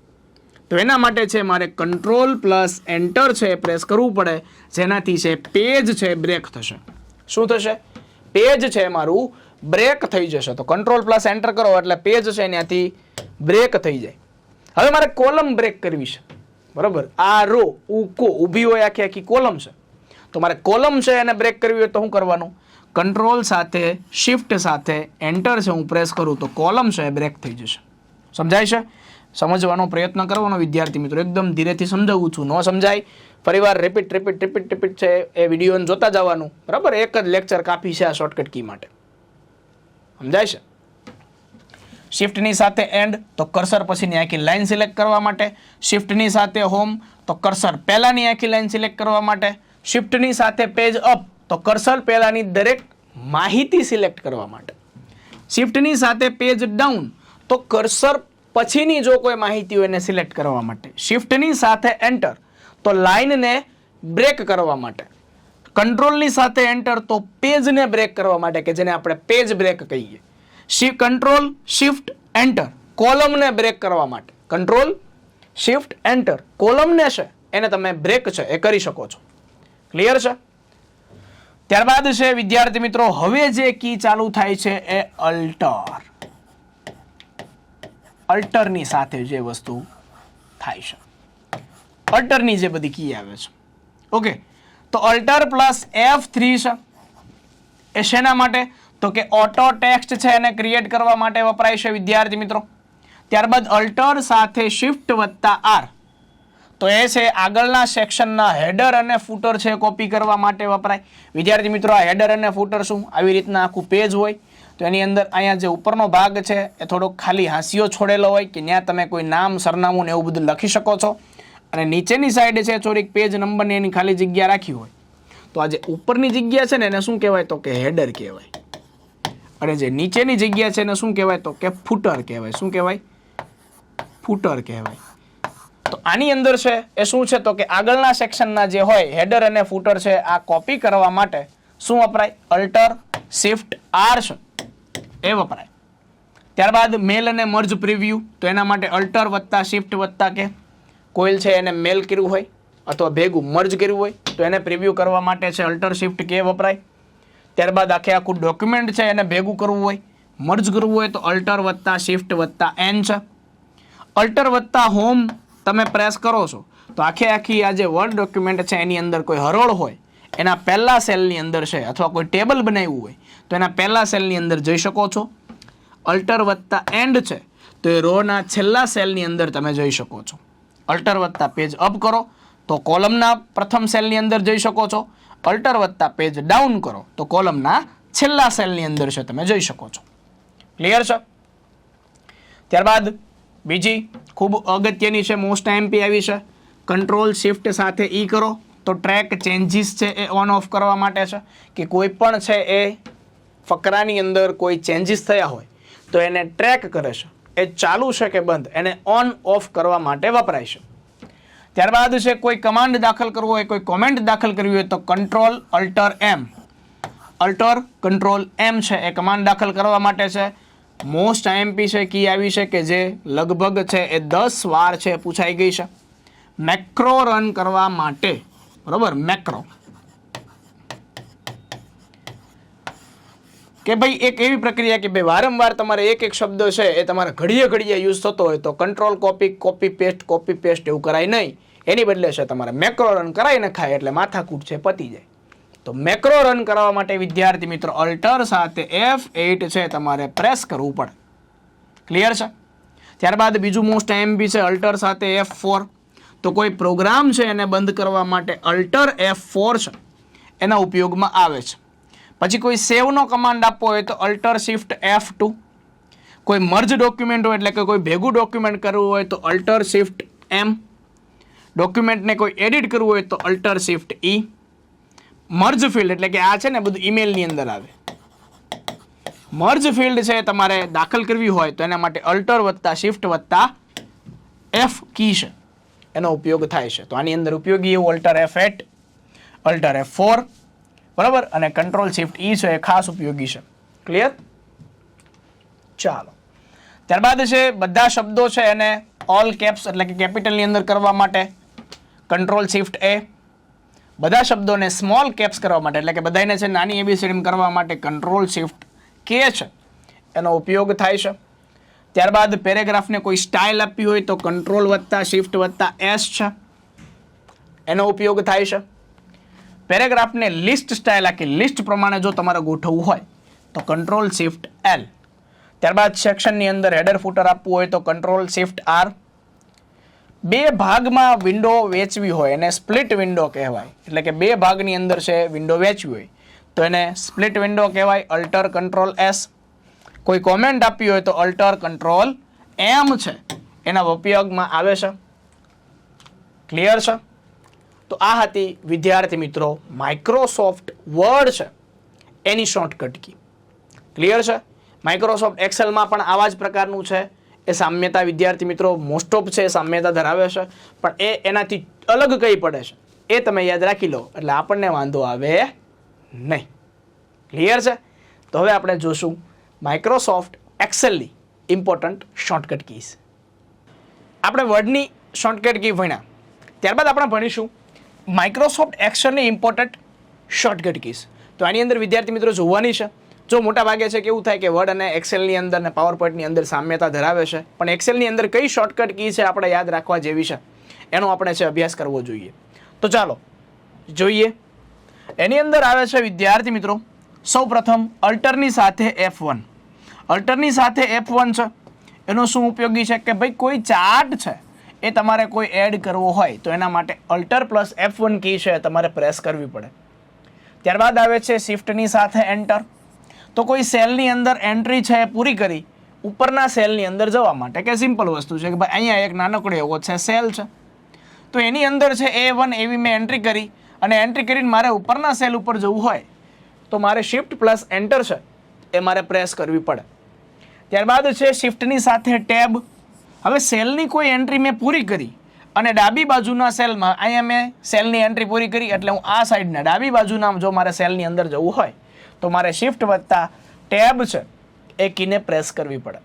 તો એના માટે છે મારે કંટ્રોલ પ્લસ એન્ટર છે પ્રેસ કરવું પડે, જેનાથી છે પેજ છે બ્રેક થશે. શું થશે? પેજ છે મારું બ્રેક થઈ જશે. તો કંટ્રોલ પ્લસ એન્ટર કરો એટલે પેજ છે ત્યાંથી બ્રેક થઈ જાય. હવે મારે કોલમ બ્રેક કરવી છે, બરોબર. આ રો ઊભી હોય આખી આખી કોલમ છે, તો મારે કોલમ છે એને બ્રેક કરવી હોય તો શું કરવાનું? કંટ્રોલ સાથે શિફ્ટ સાથે એન્ટર છે હું પ્રેસ કરું તો કોલમ છે એ બ્રેક થઈ જશે. સમજાય છે? સમજવાનો પ્રયત્ન કરવાનો વિદ્યાર્થી મિત્રો. એકદમ ધીરેથી સમજાવું છું, ન સમજાય ફરીવાર રિપીટ છે એ વિડીયોને જોતા જવાનું, બરાબર. એક જ લેક્ચર કાફી છે આ શોર્ટકટ કી માટે. સમજાય છે? શિફ્ટની સાથે એન્ડ તો કર્સર પછીની આખી લાઈન સિલેક્ટ કરવા માટે, શિફ્ટની સાથે હોમ તો કર્સર પહેલાની આખી લાઈન સિલેક્ટ કરવા માટે, શિફ્ટની સાથે પેજ અપ તો કર્સર પહેલાની દરેક માહિતી સિલેક્ટ કરવા માટે, શિફ્ટની સાથે પેજ ડાઉન તો કર્સર પછીની જો કોઈ માહિતી હોય એને સિલેક્ટ કરવા માટે, શિફ્ટની સાથે એન્ટર તો લાઈનને બ્રેક કરવા માટે, કંટ્રોલની સાથે એન્ટર તો પેજને બ્રેક કરવા માટે કે જેને આપણે પેજ બ્રેક કહીએ, કંટ્રોલ શિફ્ટ એન્ટર કોલમને બ્રેક કરવા માટે, કંટ્રોલ શિફ્ટ એન્ટર કોલમને છે એને તમે બ્રેક છે એ કરી શકો છો. ક્લિયર છે? ત્યારબાદ છે વિદ્યાર્થી મિત્રો હવે જે કી ચાલુ થાય છે એ અલ્ટરની સાથે જે વસ્તુ થાય છે, અલ્ટરની જે બધી કી આવે છે. ઓકે, તો અલ્ટર પ્લસ F3 છે એ શેના માટે? તો કે ઓટો ટેક્સ્ટ છે એને ક્રિએટ કરવા માટે વપરાય છે વિદ્યાર્થી મિત્રો. ત્યારબાદ અલ્ટર સાથે શિફ્ટ વત્તા R તો એ છે આગળના સેક્શનના હેડર અને ફૂટર છે કોપી કરવા માટે વપરાય. વિદ્યાર્થી મિત્રો આ હેડર અને ફૂટર શું? આવી રીતના આખું પેજ હોય તો એની અંદર અહીંયા જે ઉપરનો ભાગ છે એ થોડોક ખાલી હાંસિયો છોડેલો હોય કે ત્યાં તમે કોઈ નામ સરનામું ને એવું બધું લખી શકો છો, અને નીચેની સાઈડ છે થોડીક પેજ નંબરની એની ખાલી જગ્યા રાખી હોય. તો આ જે ઉપરની જગ્યા છે ને એને શું કહેવાય? તો કે હેડર કહેવાય. અને જે નીચેની જગ્યા છે એને શું કહેવાય? તો કે ફૂટર કહેવાય. શું કહેવાય? ફૂટર કહેવાય. તો આની અંદર છે એ શું છે? તો કે આગળના સેક્શનના જે હોય હેડર અને ફૂટર છે આ કોપી કરવા માટે શું વપરાય? અલ્ટર શિફ્ટ R છે એ વપરાય. ત્યારબાદ મેલ અને મર્જ પ્રિવ્યુ તો એના માટે અલ્ટર વત્તા શિફ્ટ વત્તા કે કોઈલ છે એને મેલ કર્યું હોય અથવા ભેગું મર્જ કર્યું હોય તો એને પ્રિવ્યુ કરવા માટે છે અલ્ટર શિફ્ટ કે વપરાય. ત્યારબાદ આખું ડોક્યુમેન્ટ છે એને ભેગું કરવું હોય, મર્જ કરવું હોય તો અલ્ટર વત્તા શિફ્ટ વત્તા N છે. અલ્ટર વત્તા હોમ તમે પ્રેસ કરો છો તો આખી આ જે વર્ડ ડોક્યુમેન્ટ છે એની અંદર કોઈ હરોળ હોય એના પહેલા સેલની અંદર છે અથવા કોઈ ટેબલ બનાવ્યું હોય તો એના પહેલા સેલની અંદર જઈ શકો છો. અલ્ટર વત્તા એન્ડ છે તો એ રોના છેલ્લા સેલની અંદર તમે જઈ શકો છો. અલ્ટર વત્તા પેજ અપ કરો તો કોલમના પ્રથમ સેલની અંદર જઈ શકો છો. અલ્ટર વત્તા પેજ ડાઉન કરો તો કોલમના છેલ્લા સેલની અંદર છે તમે જઈ શકો છો. ક્લિયર છે? ત્યારબાદ બીજી ખૂબ અગત્યની છે, મોસ્ટ આઈએમપી આવી છે, કંટ્રોલ શિફ્ટ સાથે ઈ કરો તો ટ્રેક ચેન્જીસ છે એ ઓન ઓફ કરવા માટે છે કે કોઈ પણ છે એ ફકરાની અંદર કોઈ ચેન્જીસ થયા હોય તો એને ટ્રેક કરે છે, એ ચાલુ છે કે બંધ એને ઓન ઓફ કરવા માટે વપરાય છે. ત્યારબાદ છે કોઈ કમાન્ડ દાખલ કરવો હોય, કોઈ કોમેન્ટ દાખલ કરવી હોય તો control alter M, alter control M છે એ કમાન્ડ દાખલ કરવા માટે છે. મોસ્ટ આઈએમપી છે કી આવી છે કે જે લગભગ છે એ 10 વાર છે પૂછાઈ ગઈ છે. મેક્રો રન કરવા માટે, બરોબર, મેક્રો કે ભાઈ એક એવી પ્રક્રિયા કે ભાઈ વારંવાર તમારે એક શબ્દ છે એ તમારે ઘડીએ યુઝ થતો હોય તો કંટ્રોલ કોપી પેસ્ટ એવું કરાય નહીં. એની બદલે છે તમારે મેક્રો રન કરાવી નખાય એટલે માથાકૂટ છે પતી જાય. તો મેક્રો રન કરવા માટે વિદ્યાર્થી મિત્રો અલ્ટર સાથે F8 છે તમારે પ્રેસ કરવું પડે. ક્લિયર છે? ત્યારબાદ બીજું મોસ્ટ આઈએમપી છે અલ્ટર સાથે F4 તો કોઈ પ્રોગ્રામ છે એને બંધ કરવા માટે અલ્ટર F4 છે એના ઉપયોગમાં આવે છે. પછી કોઈ સેવનો કમાન્ડ આપવો હોય તો અલ્ટર શિફ્ટ F2, કોઈ મર્જ ડોક્યુમેન્ટ હોય એટલે કે કોઈ ભેગું ડોક્યુમેન્ટ કરવું હોય તો અલ્ટર શિફ્ટ M, ડોક્યુમેન્ટને કોઈ એડિટ કરવું હોય તો alter shift E, merge field એટલે કે આ છે ને બધું ઈમેલની અંદર આવે, મર્જ ફિલ્ડ છે તમારે દાખલ કરવી હોય તો એના માટે અલ્ટર વત્તા શિફ્ટ વત્તા F કી છે એનો ઉપયોગ થાય છે. તો આની અંદર ઉપયોગી એવું અલ્ટર F8, અલ્ટર F4, બરાબર, અને કંટ્રોલ શિફ્ટ E છે એ ખાસ ઉપયોગી છે. ક્લિયર? ચાલો, ત્યારબાદ છે બધા શબ્દો છે એને ઓલ કેપ્સ એટલે કે કેપિટલની અંદર કરવા માટે કંટ્રોલ શિફ્ટ A, બધા શબ્દોને સ્મોલ કેપ્સ કરવા માટે એટલે કે બધાને છે નાની એબીસીડી કરવા માટે કંટ્રોલ શિફ્ટ કે છે એનો ઉપયોગ થાય છે. ત્યારબાદ પેરેગ્રાફને કોઈ સ્ટાઇલ આપી હોય તો કંટ્રોલ વત્તા શિફ્ટ વત્તા એસ છે એનો ઉપયોગ થાય છે. પેરેગ્રાફને લિસ્ટ સ્ટાઇલ આખી લિસ્ટ પ્રમાણે જો તમારે ગોઠવવું હોય તો કંટ્રોલ શિફ્ટ એલ. ત્યારબાદ સેક્શનની અંદર હેડર ફૂટર આપવું હોય તો કંટ્રોલ શિફ્ટ આર. બે ભાગમાં વિન્ડો વેચવી હોય એને સ્પ્લિટ વિન્ડો કહેવાય, એટલે કે બે ભાગની અંદર છે વિન્ડો વેચવી હોય તો એને સ્પ્લિટ વિન્ડો કહેવાય, અલ્ટર કંટ્રોલ એસ. કોઈ કોમેન્ટ આપી હોય તો અલ્ટર કંટ્રોલ એમ છે એના ઉપયોગમાં આવે છે. ક્લિયર છે? તો આ હતી વિદ્યાર્થી મિત્રો માઇક્રોસોફ્ટ વર્ડ છે એની શોર્ટકટ કી. ક્લિયર છે? માઇક્રોસોફ્ટ એક્સેલમાં પણ આવા જ પ્રકારનું છે. એ સામ્યતા વિદ્યાર્થી મિત્રો મોસ્ટ ઓફ છે સામ્યતા ધરાવે છે, પણ એ એનાથી અલગ કઈ પડે છે એ તમે યાદ રાખી લો એટલે આપણને વાંધો આવે નહીં. ક્લિયર છે? તો હવે આપણે જોશું માઇક્રોસોફ્ટ એક્સેલની ઇમ્પોર્ટન્ટ શોર્ટકટ કીઝ. આપણે વર્ડની શોર્ટકટ કી ભણ્યા, ત્યારબાદ આપણે ભણીશું માઇક્રોસોફ્ટ એક્સેલની ઇમ્પોર્ટન્ટ શોર્ટકટ કીઝ. તો આની અંદર વિદ્યાર્થી મિત્રો જોવાની છે. જો મોટા ભાગે છે કેવું થાય કે વર્ડ અને એક્સેલની અંદર ને પાવર પોઈન્ટની અંદર સામ્યતા ધરાવે છે, પણ એક્સેલની અંદર કઈ શોર્ટકટ કી છે આપણે યાદ રાખવા જેવી છે એનો આપણે છે અભ્યાસ કરવો જોઈએ. તો ચાલો જોઈએ. એની અંદર આવે છે વિદ્યાર્થી મિત્રો સૌ પ્રથમ અલ્ટરની સાથે F1. અલ્ટરની સાથે F1 છે એનો શું ઉપયોગી છે કે ભાઈ કોઈ ચાર્ટ છે એ તમારે કોઈ એડ કરવો હોય તો એના માટે અલ્ટર પ્લસ F1 કી છે તમારે પ્રેસ કરવી પડે. ત્યારબાદ આવે છે શિફ્ટની સાથે એન્ટર. તો કોઈ સેલની અંદર એન્ટ્રી છે એ પૂરી કરી ઉપરના સેલની અંદર જવા માટે, કે સિમ્પલ વસ્તુ છે કે ભાઈ અહીંયા એક નાનકડો એવો છે સેલ છે તો એની અંદર છે A1 એવી મેં એન્ટ્રી કરી અને એન્ટ્રી કરીને મારે ઉપરના સેલ ઉપર જવું હોય તો મારે શિફ્ટ પ્લસ એન્ટર છે એ મારે પ્રેસ કરવી પડે. ત્યારબાદ છે શિફ્ટની સાથે ટેબ. હવે સેલની કોઈ એન્ટ્રી મેં પૂરી કરી અને ડાબી બાજુના સેલમાં અહીંયા મેં સેલની એન્ટ્રી પૂરી કરી એટલે હું આ સાઈડના ડાબી બાજુના જો મારે સેલની અંદર જવું હોય તો મારે શિફ્ટ વત્તા ટેબ છે એ કીને પ્રેસ કરવી પડે.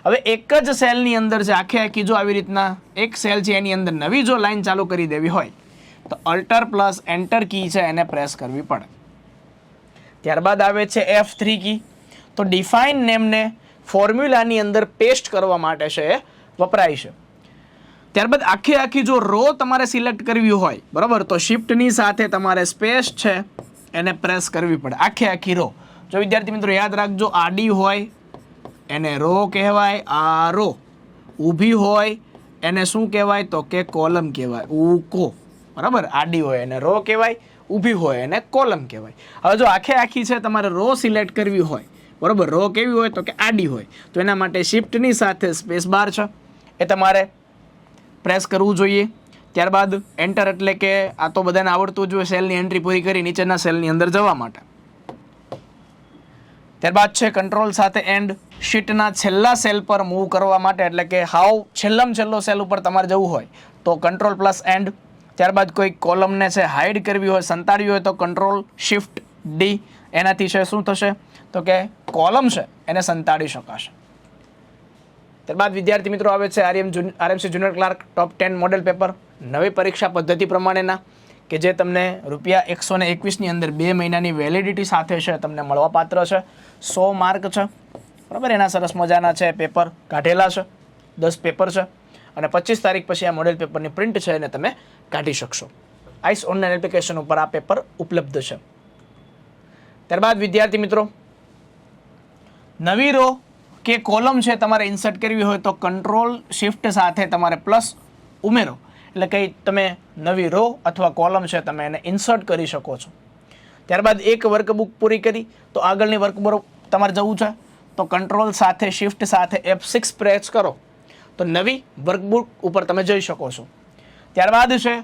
હવે એક જ સેલની અંદર છે આખી જો આવી રીતના એક સેલ છે એની અંદર નવી જો લાઈન ચાલુ કરી દેવી હોય તો અલ્ટર પ્લસ એન્ટર કી છે એને પ્રેસ કરવી પડે. ત્યારબાદ આવે છે F3 કી. તો ડિફાઇન નેમને ફોર્મ્યુલાની અંદર પેસ્ટ કરવા માટે છે એ વપરાય છે. ત્યારબાદ આખી જો રો તમારે સિલેક્ટ કરવી હોય બરાબર તો શિફ્ટની સાથે તમારે સ્પેસ છે એને પ્રેસ કરવી પડે. આખી રો જો વિદ્યાર્થી મિત્રો યાદ રાખજો આડી હોય એને રો કહેવાય, આ રો ઊભી હોય એને શું કહેવાય તો કે કોલમ કહેવાય, ઊકો. બરાબર? આડી હોય એને રો કહેવાય, ઊભી હોય એને કોલમ કહેવાય. હવે જો આખી છે તમારે રો સિલેક્ટ કરવી હોય બરાબર, રો કેવી હોય તો કે આડી હોય તો એના માટે શિફ્ટની સાથે સ્પેસ બાર છે એ તમારે પ્રેસ કરવું જોઈએ. ત્યારબાદ એન્ટર એટલે કે આ તો બધાને આવડતું જોઈએ સેલની એન્ટ્રી પૂરી કરી નીચેના સેલની અંદર જવા માટે. ત્યારબાદ છે કંટ્રોલ સાથે એન્ડ. શીટના છેલ્લા સેલ પર મૂવ કરવા માટે એટલે કે હાવ છેલ્લો સેલ ઉપર તમારે જવું હોય તો કંટ્રોલ પ્લસ એન્ડ. ત્યારબાદ કોઈ કોલમને છે હાઇડ કરવી હોય સંતાડવી હોય તો કંટ્રોલ શિફ્ટ ડી. એનાથી છે શું થશે તો કે કોલમ છે એને સંતાડી શકાશે. ત્યારબાદ વિદ્યાર્થી મિત્રો આવે છે આરએમસી જુનિયર ક્લાર્ક ટોપ 10 મોડેલ પેપર નવી પરીક્ષા પદ્ધતિ પ્રમાણેના કે જે તમને ₹121ની અંદર 2 મહિનાની વેલિડિટી સાથે છે તમને મળવાપાત્ર છે. 100 માર્ક છે બરાબર. એના સરસ મજાના છે પેપર કાઢેલા છે, 10 પેપર છે અને 25 તારીખ પછી આ મોડેલ પેપરની પ્રિન્ટ છે એને તમે કાઢી શકશો. આઈસ ઓનલાઈન એપ્લિકેશન ઉપર આ પેપર ઉપલબ્ધ છે. ત્યારબાદ વિદ્યાર્થી મિત્રો નવી રો કે કોલમ છે તમારે ઇન્સર્ટ કરવી હોય તો કંટ્રોલ શિફ્ટ સાથે તમારે પ્લસ ઉમેરો એટલે કે તમે નવી રો અથવા કોલમ છે તમે એને ઇન્સર્ટ કરી શકો છો. ત્યારબાદ એક વર્કબુક પૂરી કરી તો આગળની વર્કબુક તમારે જવું છે તો કંટ્રોલ સાથે શિફ્ટ સાથે F6 પ્રેસ કરો તો નવી વર્કબુક ઉપર તમે જઈ શકો છો. ત્યારબાદ છે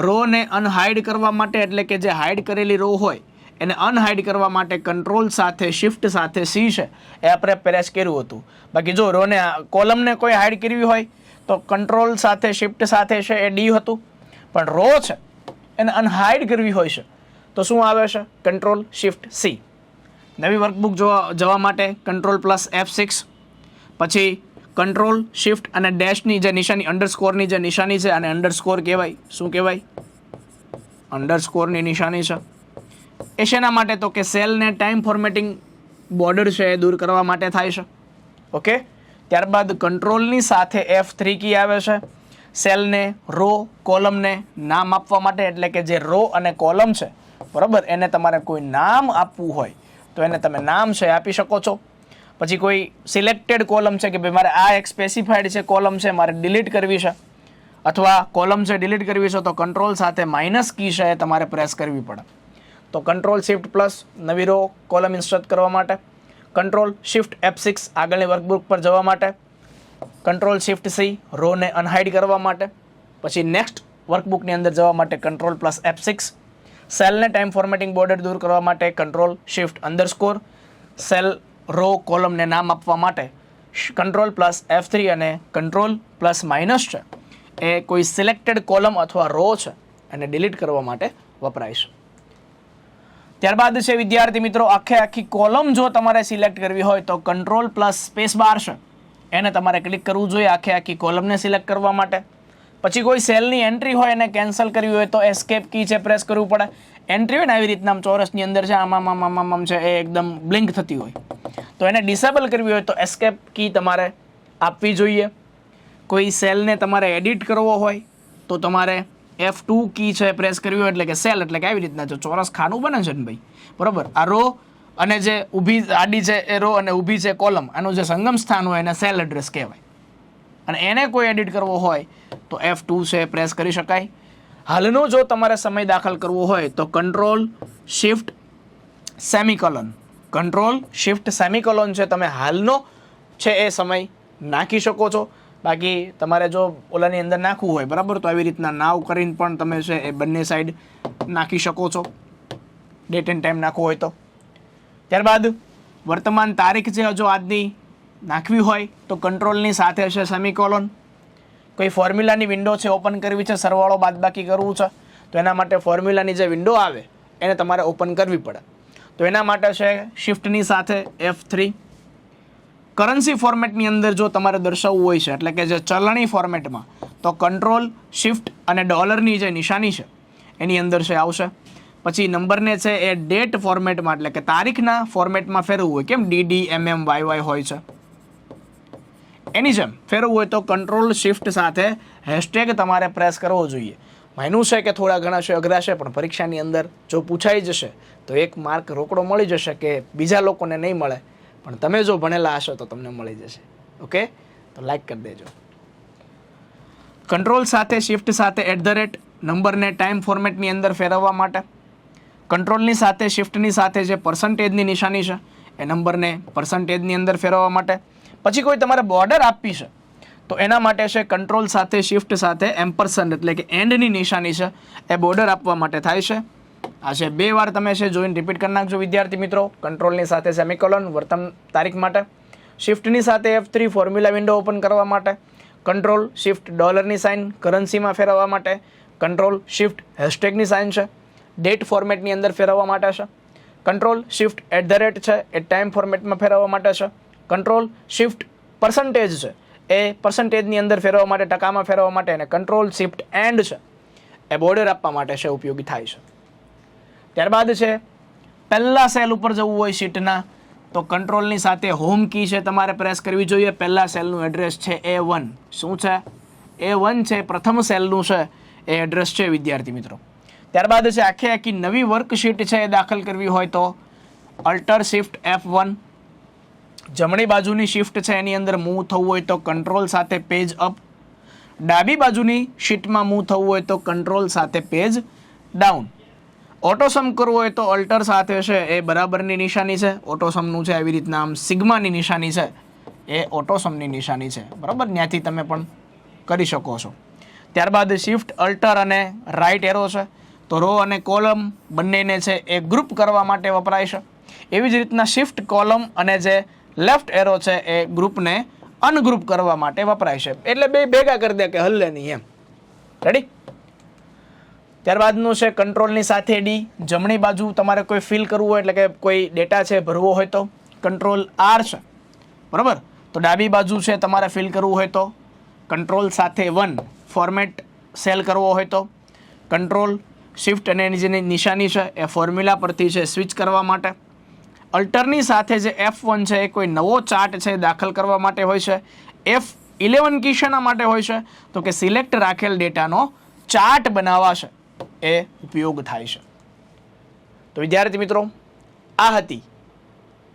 રોને અનહાઇડ કરવા માટે એટલે કે જે હાઇડ કરેલી રો હોય એને અનહાઇડ કરવા માટે કંટ્રોલ સાથે શિફ્ટ સાથે સી છે એ આપણે પ્રેસ કર્યું હતું. બાકી જો રોને કોલમને કોઈ હાઇડ કરવી હોય તો કંટ્રોલ સાથે શિફ્ટ સાથે છે એ ડી હતું, પણ રો છે એને અનહાઇડ કરવી હોય છે તો શું આવે છે કંટ્રોલ શિફ્ટ સી. નવી વર્કબુક જવા માટે કંટ્રોલ પ્લસ F6 પછી કંટ્રોલ શિફ્ટ અને ડેશની જે નિશાની અંડરસ્કોરની જે નિશાની છે અને અંડરસ્કોર કહેવાય. શું કહેવાય? અંડરસ્કોરની નિશાની છે. એ શેના માટે તો કે સેલને ટાઈમ ફોર્મેટિંગ બોર્ડર છે એ દૂર કરવા માટે થાય છે. ઓકે, ત્યારબાદ કંટ્રોલની સાથે F3 કી આવે છે સેલને, રો, કોલમને નામ આપવા માટે. એટલે કે જે રો અને કોલમ છે બરાબર, એને તમારે કોઈ નામ આપવું હોય તો એને તમે નામ છે આપી શકો છો. પછી કોઈ સિલેક્ટેડ કોલમ છે કે ભાઈ મારે આ એક સ્પેસિફાઈડ છે કોલમ છે, મારે ડિલીટ કરવી છે, અથવા કોલમ છે ડિલીટ કરવી છે, તો કંટ્રોલ સાથે માઇનસ કી છે એ તમારે પ્રેસ કરવી પડે. તો કંટ્રોલ શિફ્ટ પ્લસ નવી રો કોલમ ઇન્સર્ટ કરવા માટે, કંટ્રોલ શિફ્ટ F6 આગળની વર્કબુક પર જવા માટે, કંટ્રોલ શિફ્ટ C રોને અનહાઇડ કરવા માટે, પછી નેક્સ્ટ વર્કબુકની અંદર જવા માટે કંટ્રોલ પ્લસ F6, સેલને ટાઈમ ફોર્મેટિંગ બોર્ડર દૂર કરવા માટે control shift underscore, cell, row, કોલમને નામ આપવા માટે કંટ્રોલ પ્લસ F3 અને કંટ્રોલ પ્લસ માઇનસ છે એ કોઈ સિલેક્ટેડ કોલમ અથવા રો છે એને ડિલીટ કરવા માટે વપરાય છે. ત્યારબાદ છે વિદ્યાર્થી મિત્રો આખી કોલમ જો તમારે સિલેક્ટ કરવી હોય તો કંટ્રોલ પ્લસ સ્પેસ બાર છે એને તમારે ક્લિક કરવું જોઈએ આખી કોલમને સિલેક્ટ કરવા માટે. પછી કોઈ સેલની એન્ટ્રી હોય એને કેન્સલ કરવી હોય તો એસ્કેપ કી છે પ્રેસ કરવું પડે. એન્ટ્રી હોય ને આવી રીતના આમ ચોરસની અંદર છે આમ છે એ એકદમ બ્લિંક થતી હોય તો એને ડિસેબલ કરવી હોય તો એસ્કેપ કી તમારે આપવી જોઈએ. કોઈ સેલને તમારે એડિટ કરવો હોય તો તમારે F2 કી છે પ્રેસ કરવી હોય. એટલે કે સેલ એટલે કે આવી રીતના જો ચોરસ ખાનું બને છે ને ભાઈ બરાબર, આ રો અને જે ઊભી આડી છે એ રો અને ઊભી છે કોલમ, આનું જે સંગમ સ્થાન હોય એને સેલ એડ્રેસ કહેવાય. અને એને કોઈ એડિટ કરવો હોય તો F2 છે પ્રેસ કરી શકાય. હાલનો જો તમારે સમય દાખલ કરવો હોય તો control shift semicolon, control shift semicolon છે તમે હાલનો છે એ સમય નાખી શકો છો. બાકી તમારે જો ઓલાની અંદર નાખવું હોય બરાબર તો આવી રીતના નાવ કરીને પણ તમે છે એ બંને સાઈડ નાખી શકો છો, ડેટ એન્ડ ટાઈમ નાખવું હોય તો. ત્યારબાદ વર્તમાન તારીખ છે જો આજની નાખવી હોય તો કંટ્રોલની સાથે છે સેમિકોલોન. કોઈ ફોર્મ્યુલાની વિન્ડો છે ઓપન કરવી છે, સરવાળો બાદબાકી કરવું છે તો એના માટે ફોર્મ્યુલાની જે વિન્ડો આવે એને તમારે ઓપન કરવી પડે. તો એના માટે છે શિફ્ટની સાથે F3. કરન્સી ફોર્મેટની અંદર જો તમારે દર્શાવવું હોય છે એટલે કે જે ચલણી ફોર્મેટમાં તો કંટ્રોલ શિફ્ટ અને ડોલરની જે નિશાની છે એની અંદર છે આવશે. પછી નંબરને છે એ ડેટ ફોર્મેટમાં એટલે કે તારીખના ફોર્મેટમાં ફેરવવું હોય, કેમ DD MM YY હોય છે એની જેમ ફેરવવું હોય તો કંટ્રોલ શિફ્ટ સાથે હેશટેગ તમારે પ્રેસ કરવો જોઈએ. માન્યું છે કે થોડા ઘણા છે અઘરા છે પણ પરીક્ષાની અંદર જો પૂછાઈ જશે તો એક માર્ક રોકડો મળી જશે કે બીજા લોકોને નહીં મળે, પણ તમે જો ભણેલા હશો તો તમને મળી જશે. ઓકે, તો લાઈક કરી દેજો. કંટ્રોલ સાથે શિફ્ટ સાથે @ નંબરને ટાઈમ ફોર્મેટની અંદર ફેરવવા માટે, કંટ્રોલની સાથે શિફ્ટની સાથે જે પર્સન્ટેજની નિશાની છે એ નંબરને પર્સન્ટેજની અંદર ફેરવવા માટે. પછી કોઈ તમારે બોર્ડર આપવી છે તો એના માટે છે કંટ્રોલ સાથે શિફ્ટ સાથે એમ્પરસેન્ડ એટલે કે એન્ડની નિશાની છે એ બોર્ડર આપવા માટે થાય છે. આ છે 2 વાર તમે છે જોઈને રિપીટ કરી નાખજો વિદ્યાર્થી મિત્રો. કંટ્રોલની સાથે સેમિકોલોન વર્તમાન તારીખ માટે, શિફ્ટની સાથે F3 ફોર્મ્યુલા વિન્ડો ઓપન કરવા માટે, કંટ્રોલ શિફ્ટ ડોલરની સાઇન કરન્સીમાં ફેરવવા માટે, કંટ્રોલ શિફ્ટ હેશટેગની સાઇન છે ડેટ ફોર્મેટની અંદર ફેરવવા માટે છે, કંટ્રોલ શિફ્ટ @ છે એ ટાઈમ ફોર્મેટમાં ફેરવવા માટે છે, કંટ્રોલ શિફ્ટ પર્સન્ટેજ છે એ પર્સન્ટેજની અંદર ફેરવવા માટે, ટકામાં ફેરવવા માટે, અને કંટ્રોલ શિફ્ટ એન્ડ છે એ બોર્ડર આપવા માટે છે ઉપયોગી થાય છે. ત્યારબાદ છે પહેલા સેલ ઉપર જવું હોય શીટના તો કંટ્રોલની સાથે હોમ કી છે તમારે પ્રેસ કરવી જોઈએ. પહેલા સેલનું એડ્રેસ છે A1. શું છે? A1 છે, પ્રથમ સેલનું છે એ એડ્રેસ છે વિદ્યાર્થી મિત્રો. ત્યારબાદ છે આખી નવી વર્કશીટ છે એ દાખલ કરવી હોય તો અલ્ટર શિફ્ટ F1. જમણી બાજુની શિફ્ટ છે એની અંદર મૂવ થવું હોય તો કંટ્રોલ સાથે પેજ અપ. ડાબી બાજુની શીટમાં મૂવ થવું હોય તો કંટ્રોલ સાથે પેજ ડાઉન. ઓટોસમ કરવું હોય તો અલ્ટર સાથે છે એ બરાબરની નિશાની છે, ઓટોસમનું છે આવી રીતના આમ સિગ્માની નિશાની છે એ ઓટોસમની નિશાની છે બરાબર, ત્યાંથી તમે પણ કરી શકો છો. ત્યારબાદ શિફ્ટ અલ્ટર અને રાઈટ એરો છે તો રો અને કોલમ બંનેને છે એ ગ્રુપ કરવા માટે વપરાય છે. એવી જ રીતના શિફ્ટ કોલમ અને જે લેફ્ટ એરો છે એ ગ્રુપને અનગ્રુપ કરવા માટે વપરાય છે. એટલે બે ભેગા કરી દે કે હલ્લે નહીં એમ. રેડી? ત્યારબાદનું છે કંટ્રોલની સાથે D. જમણી બાજુ તમારે કોઈ ફિલ કરવું હોય એટલે કે કોઈ ડેટા છે ભરવો હોય તો કંટ્રોલ R છે બરાબર. તો ડાબી બાજુ છે તમારે ફિલ કરવું હોય તો કંટ્રોલ સાથે 1. ફોર્મેટ સેલ કરવો હોય તો કંટ્રોલ શિફ્ટ અને એની જે નિશાની છે એ ફોર્મ્યુલા પરથી છે સ્વિચ કરવા માટે. અલ્ટરની સાથે જે F1 છે એ કોઈ નવો ચાર્ટ છે દાખલ કરવા માટે હોય છે. F11 કી શેના માટે હોય છે? તો કે સિલેક્ટ રાખેલ ડેટાનો ચાર્ટ બનાવવા છે એ ઉપયોગ થાય છે. તો વિદ્યાર્થી મિત્રો, આ હતી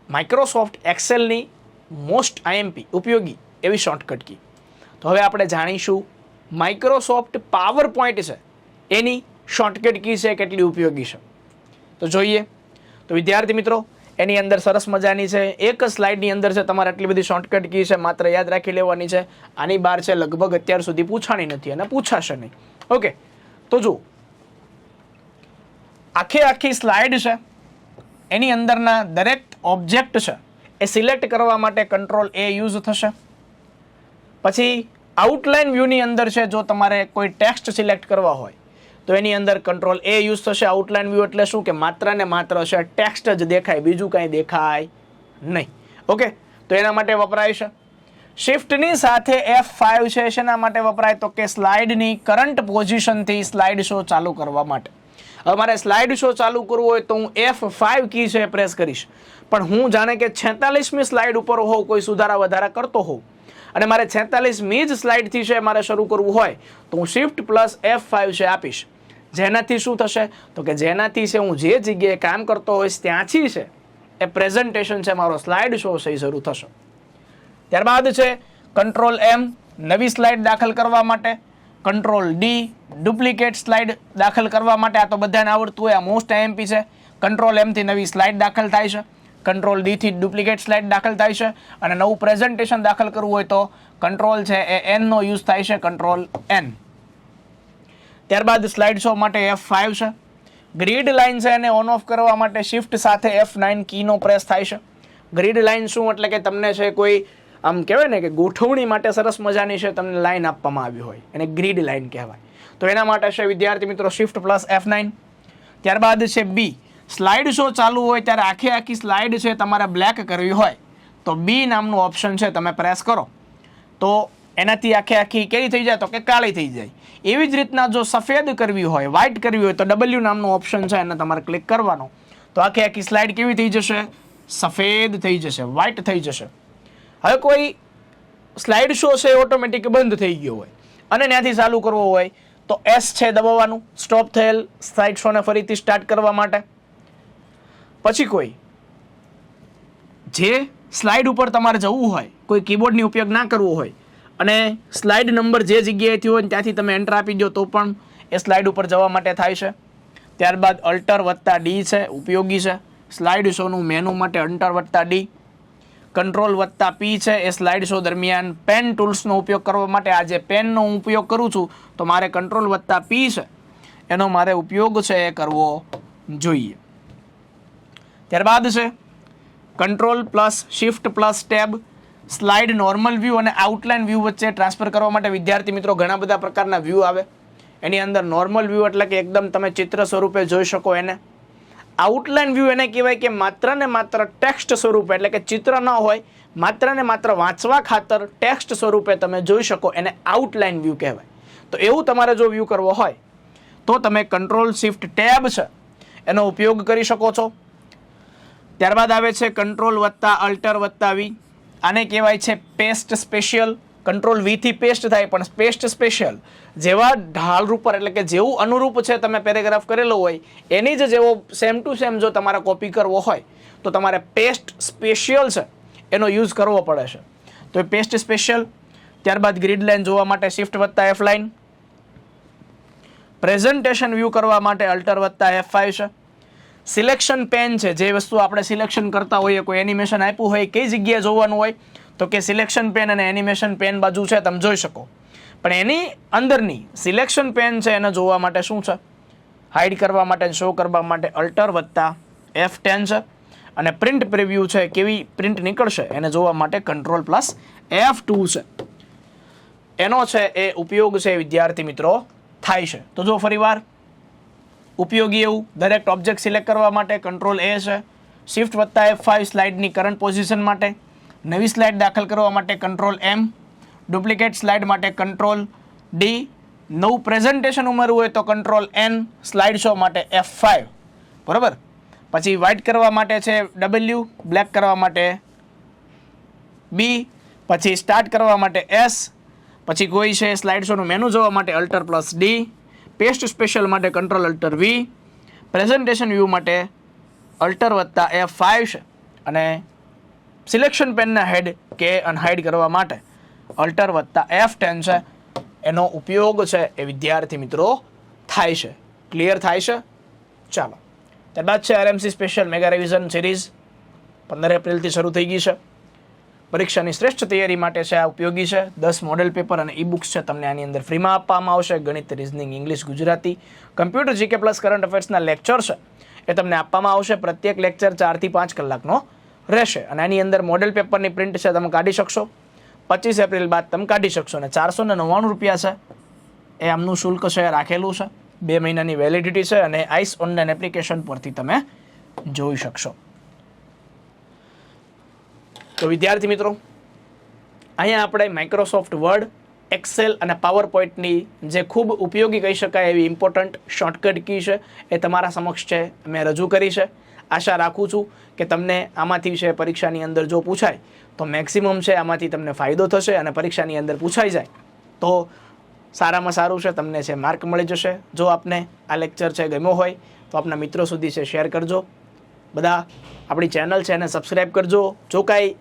માઇક્રોસોફ્ટ એક્સેલની મોસ્ટ આઈએમપી ઉપયોગી એવી શોર્ટકટ કી. તો હવે આપણે જાણીશું માઇક્રોસોફ્ટ પાવર પોઈન્ટ છે એની શોર્ટકટ કી છે કેટલી ઉપયોગી છે. તો જોઈએ. તો વિદ્યાર્થી મિત્રો, એની અંદર સરસ મજાની છે, એક જ સ્લાઇડની અંદર છે તમારે આટલી બધી શોર્ટકટ કી છે, માત્ર યાદ રાખી લેવાની છે. આની બહાર છે લગભગ અત્યાર સુધી પૂછાણી નથી અને પૂછાશે નહીં. ઓકે, તો જો આખી સ્લાઇડ છે એની અંદરના દરેક ઓબ્જેક્ટ છે એ સિલેક્ટ કરવા માટે કંટ્રોલ A યુઝ થશે. પછી આઉટલાઇન વ્યૂની અંદર છે જો તમારે કોઈ ટેક્સ્ટ સિલેક્ટ કરવા હોય તો એની અંદર કંટ્રોલ A યુઝ થશે. આઉટલાઇન વ્યૂ એટલે શું? કે માત્ર ને માત્ર છે ટેક્સ્ટ જ દેખાય, બીજું કાંઈ દેખાય નહીં. ઓકે, તો એના માટે વપરાય છે. શિફ્ટની સાથે F5 છે, શેના માટે વપરાય? તો કે સ્લાઇડની કરંટ પોઝિશનથી સ્લાઇડ શો ચાલુ કરવા માટે. હવે મારે સ્લાઇડ શો ચાલુ કરવું હોય તો હું F5 કી છે પ્રેસ કરીશ, પણ હું જાણે કે 46મી સ્લાઇડ ઉપર હોઉં, કોઈ સુધારા વધારા કરતો હોઉં અને મારે 46મી જ સ્લાઇડથી છે મારે શરૂ કરવું હોય તો હું Shift પ્લસ F5 છે આપીશ. જેનાથી શું થશે? તો કે જેનાથી છે હું જે જગ્યાએ કામ કરતો હોઈશ ત્યાંથી છે એ પ્રેઝન્ટેશન છે મારો સ્લાઇડ શો છે શરૂ થશે. ત્યારબાદ છે કંટ્રોલ M નવી સ્લાઇડ દાખલ કરવા માટે, કંટ્રોલ D ડુપ્લિકેટ સ્લાઇડ દાખલ કરવા માટે. આ તો બધાને આવડતું હોય, આ મોસ્ટ આઈએમપી છે. કંટ્રોલ M થી નવી સ્લાઇડ દાખલ થાય છે, કંટ્રોલ D થી ડુપ્લિકેટ સ્લાઇડ દાખલ થાય છે, અને નવું પ્રેઝન્ટેશન દાખલ કરવું હોય તો કંટ્રોલ છે એ N નો યુઝ થાય છે, કંટ્રોલ N. ત્યારબાદ સ્લાઇડ શો માટે F5 છે. ગ્રીડ લાઇન છે એને ઓન ઓફ કરવા માટે શિફ્ટ સાથે F9 કીનો પ્રેસ થાય છે. ગ્રીડ લાઇન શું? એટલે કે તમને છે કોઈ આમ કહેવાય ને કે ગોઠવણી માટે સરસ મજાની છે તમને લાઇન આપવામાં આવી હોય, એને ગ્રીડ લાઇન કહેવાય. તો એના માટે છે વિદ્યાર્થી મિત્રો શિફ્ટ પ્લસ F9. ત્યારબાદ છે B. સ્લાઇડ શો ચાલુ હોય ત્યારે આખી સ્લાઇડ છે તમારે બ્લેક કરવી હોય તો B નામનું ઓપ્શન છે તમે પ્રેસ કરો તો એનાથી આખી કેવી થઈ જાય? તો કે કાળી થઈ જાય. એવી જ રીતના જો સફેદ કરવી હોય, વ્હાઇટ કરવી હોય તો W નામનું ઓપ્શન છે એને તમારે ક્લિક કરવાનો તો આખી સ્લાઇડ કેવી થઈ જશે? સફેદ થઈ જશે, વ્હાઇટ થઈ જશે. હવે કોઈ સ્લાઇડ શો છે ઓટોમેટિક બંધ થઈ ગયો હોય અને ત્યાંથી ચાલુ કરવો હોય તો S છે દબાવવાનું સ્ટોપ થયેલ સ્લાઇડ શોને ફરીથી સ્ટાર્ટ કરવા માટે. પછી કોઈ જે સ્લાઇડ ઉપર તમારે જવું હોય, કોઈ કીબોર્ડની ઉપયોગ ના કરવો હોય અને સ્લાઇડ નંબર જે જગ્યાએથી હોય ત્યાંથી તમે એન્ટર આપી દો તો પણ એ સ્લાઇડ ઉપર જવા માટે થાય છે. ત્યારબાદ અલ્ટર વત્તા D છે, ઉપયોગી છે. સ્લાઇડ શોનું મેનુ માટે અલ્ટર વત્તા D. કંટ્રોલ વત્તા P છે એ સ્લાઇડ શો દરમિયાન પેન ટૂલ્સનો ઉપયોગ કરવા માટે. આ જે પેનનો હું ઉપયોગ કરું છું તો મારે કંટ્રોલ વત્તા P છે એનો મારે ઉપયોગ છે એ કરવો જોઈએ. ત્યારબાદ છે control plus shift plus tab slide normal view અને આઉટલાઇન વ્યૂ વચ્ચે ટ્રાન્સફર કરવા માટે. વિદ્યાર્થી મિત્રો, ઘણા બધા પ્રકારના વ્યૂ આવે. એની અંદર નોર્મલ વ્યૂ એટલે કે એકદમ તમે ચિત્ર સ્વરૂપે જોઈ શકો એને. આઉટલાઇન વ્યૂ એને કહેવાય કે માત્ર ને માત્ર ટેક્સ્ટ સ્વરૂપે, એટલે કે ચિત્ર ન હોય, માત્ર ને માત્ર વાંચવા ખાતર ટેક્સ્ટ સ્વરૂપે તમે જોઈ શકો, એને આઉટલાઇન વ્યૂ કહેવાય. તો એવું તમારે જો વ્યૂ કરવો હોય તો તમે કંટ્રોલ શિફ્ટ ટેબ છે એનો ઉપયોગ કરી શકો છો. ત્યારબાદ આવે છે કંટ્રોલ વત્તા અલ્ટર વત્તા V. આને કહેવાય છે પેસ્ટ સ્પેશિયલ. કંટ્રોલ V થી પેસ્ટ થાય પણ પેસ્ટ સ્પેશિયલ જેવા ઢાળ ઉપર એટલે કે જેવું અનુરૂપ છે તમે પેરેગ્રાફ કરેલો હોય એની જ જેવો સેમ ટુ સેમ જો તમારે કોપી કરવો હોય તો તમારે પેસ્ટ સ્પેશિયલ છે એનો યુઝ કરવો પડે છે. તો એ પેસ્ટ સ્પેશિયલ. ત્યારબાદ ગ્રીડ લાઇન જોવા માટે શિફ્ટ વત્તા F9. પ્રેઝન્ટેશન વ્યૂ કરવા માટે અલ્ટર વત્તા F5 છે. સિલેક્શન પેન છે, જે વસ્તુ આપણે સિલેક્શન કરતા હોઈએ, કોઈ એનિમેશન આપ્યું હોય કઈ જગ્યાએ જોવાનું હોય તો કે સિલેક્શન પેન અને એનિમેશન પેન બાજુ છે તમે જોઈ શકો. પણ એની અંદરની સિલેક્શન પેન છે એને જોવા માટે શું છે? હાઇડ કરવા માટે, શો કરવા માટે અલ્ટર વત્તા F10 છે. અને પ્રિન્ટ પ્રિવ્યૂ છે, કેવી પ્રિન્ટ નીકળશે એને જોવા માટે કંટ્રોલ પ્લસ F2 છે. એનો છે એ ઉપયોગ છે વિદ્યાર્થી મિત્રો થાય છે. તો જો ફરીવાર ઉપયોગી એવું દરેક ઓબ્જેક્ટ સિલેક્ટ કરવા માટે કંટ્રોલ A છે. શિફ્ટ વત્તા F5 સ્લાઇડની કરંટ પોઝિશન માટે. નવી સ્લાઇડ દાખલ કરવા માટે કંટ્રોલ M. ડુપ્લિકેટ સ્લાઇડ માટે કંટ્રોલ D. નવું પ્રેઝન્ટેશન ઉમેરવું હોય તો કંટ્રોલ N. સ્લાઇડ શો માટે F5. બરાબર. પછી વ્હાઇટ કરવા માટે છે W, બ્લેક કરવા માટે B, પછી સ્ટાર્ટ કરવા માટે S, પછી કોઈ છે સ્લાઇડ શોનું મેનુ જોવા માટે Alt+D, પેસ્ટ સ્પેશિયલ માટે Ctrl+Alt+V, પ્રેઝન્ટેશન વ્યૂ માટે Alt+F5 છે અને સિલેક્શન પેનના હેડ કે અનહાઇડ કરવા માટે Alt+F10 છે. એનો ઉપયોગ છે એ વિદ્યાર્થી મિત્રો થાય છે. ક્લિયર થાય છે? ચાલો, ત્યારબાદ છે RMC special mega revision series 15 એપ્રિલથી શરૂ થઈ ગઈ છે. પરીક્ષાની શ્રેષ્ઠ તૈયારી માટે છે આ ઉપયોગી છે. 10 મોડેલ પેપર અને ઈ બુક્સ છે તમને આની અંદર ફ્રીમાં આપવામાં આવશે. ગણિત, reasoning, English, Gujarati, computer, GK plus current અફેર્સના લેક્ચર છે એ તમને આપવામાં આવશે. પ્રત્યેક લેક્ચર 4 થી 5 કલાકનો રહેશે અને આની અંદર મોડેલ પેપરની પ્રિન્ટ છે તમે કાઢી શકશો. 25 એપ્રિલ બાદ તમે કાઢી શકશો અને 499 રૂપિયા છે એ આમનું શુલ્ક છે રાખેલું છે. 2 મહિનાની વેલિડિટી છે અને આઈસ ઓનલાઈન એપ્લિકેશન પરથી તમે જોઈ શકશો. તો વિદ્યાર્થી મિત્રો, અહીંયા આપણે માઇક્રોસોફ્ટ વર્ડ, એક્સેલ અને પાવર પોઈન્ટની જે ખૂબ ઉપયોગી કહી શકાય એવી ઇમ્પોર્ટન્ટ શોર્ટકટ કી છે એ તમારા સમક્ષ છે મેં રજૂ કરી છે. આશા રાખું છું કે તમને આમાંથી છે પરીક્ષાની અંદર જો પૂછાય તો મેક્સિમમ છે આમાંથી તમને ફાયદો થશે અને પરીક્ષાની અંદર પૂછાઈ જાય તો સારામાં સારું છે, તમને છે માર્ક મળી જશે. જો આપને આ લેક્ચર છે ગમ્યો હોય તો આપના મિત્રો સુધી છે શેર કરજો. બધા આપણી ચેનલ છે એને સબસ્ક્રાઈબ કરજો. જો કાંઈ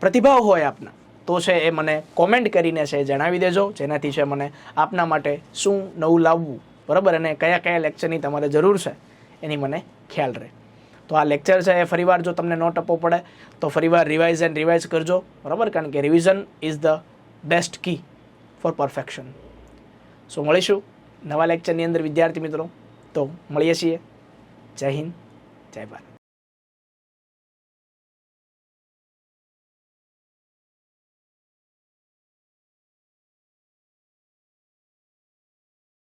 પ્રતિભાવ હોય આપના તો છે એ મને કોમેન્ટ કરીને છે જણાવી દેજો, જેનાથી છે મને આપના માટે શું નવું લાવવું, બરાબર, અને કયા કયા લેક્ચરની તમારે જરૂર છે એની મને ખ્યાલ રહે. તો આ લેક્ચર છે એ ફરીવાર જો તમને નોટ આપવો પડે તો ફરીવાર રિવાઇઝ એન્ડ રિવાઇઝ કરજો, બરાબર, કારણ કે revision is the best key for perfection. So મળીશું નવા લેક્ચરની અંદર વિદ્યાર્થી મિત્રો. તો મળીએ છીએ. જય હિન્દ, જય ભારત.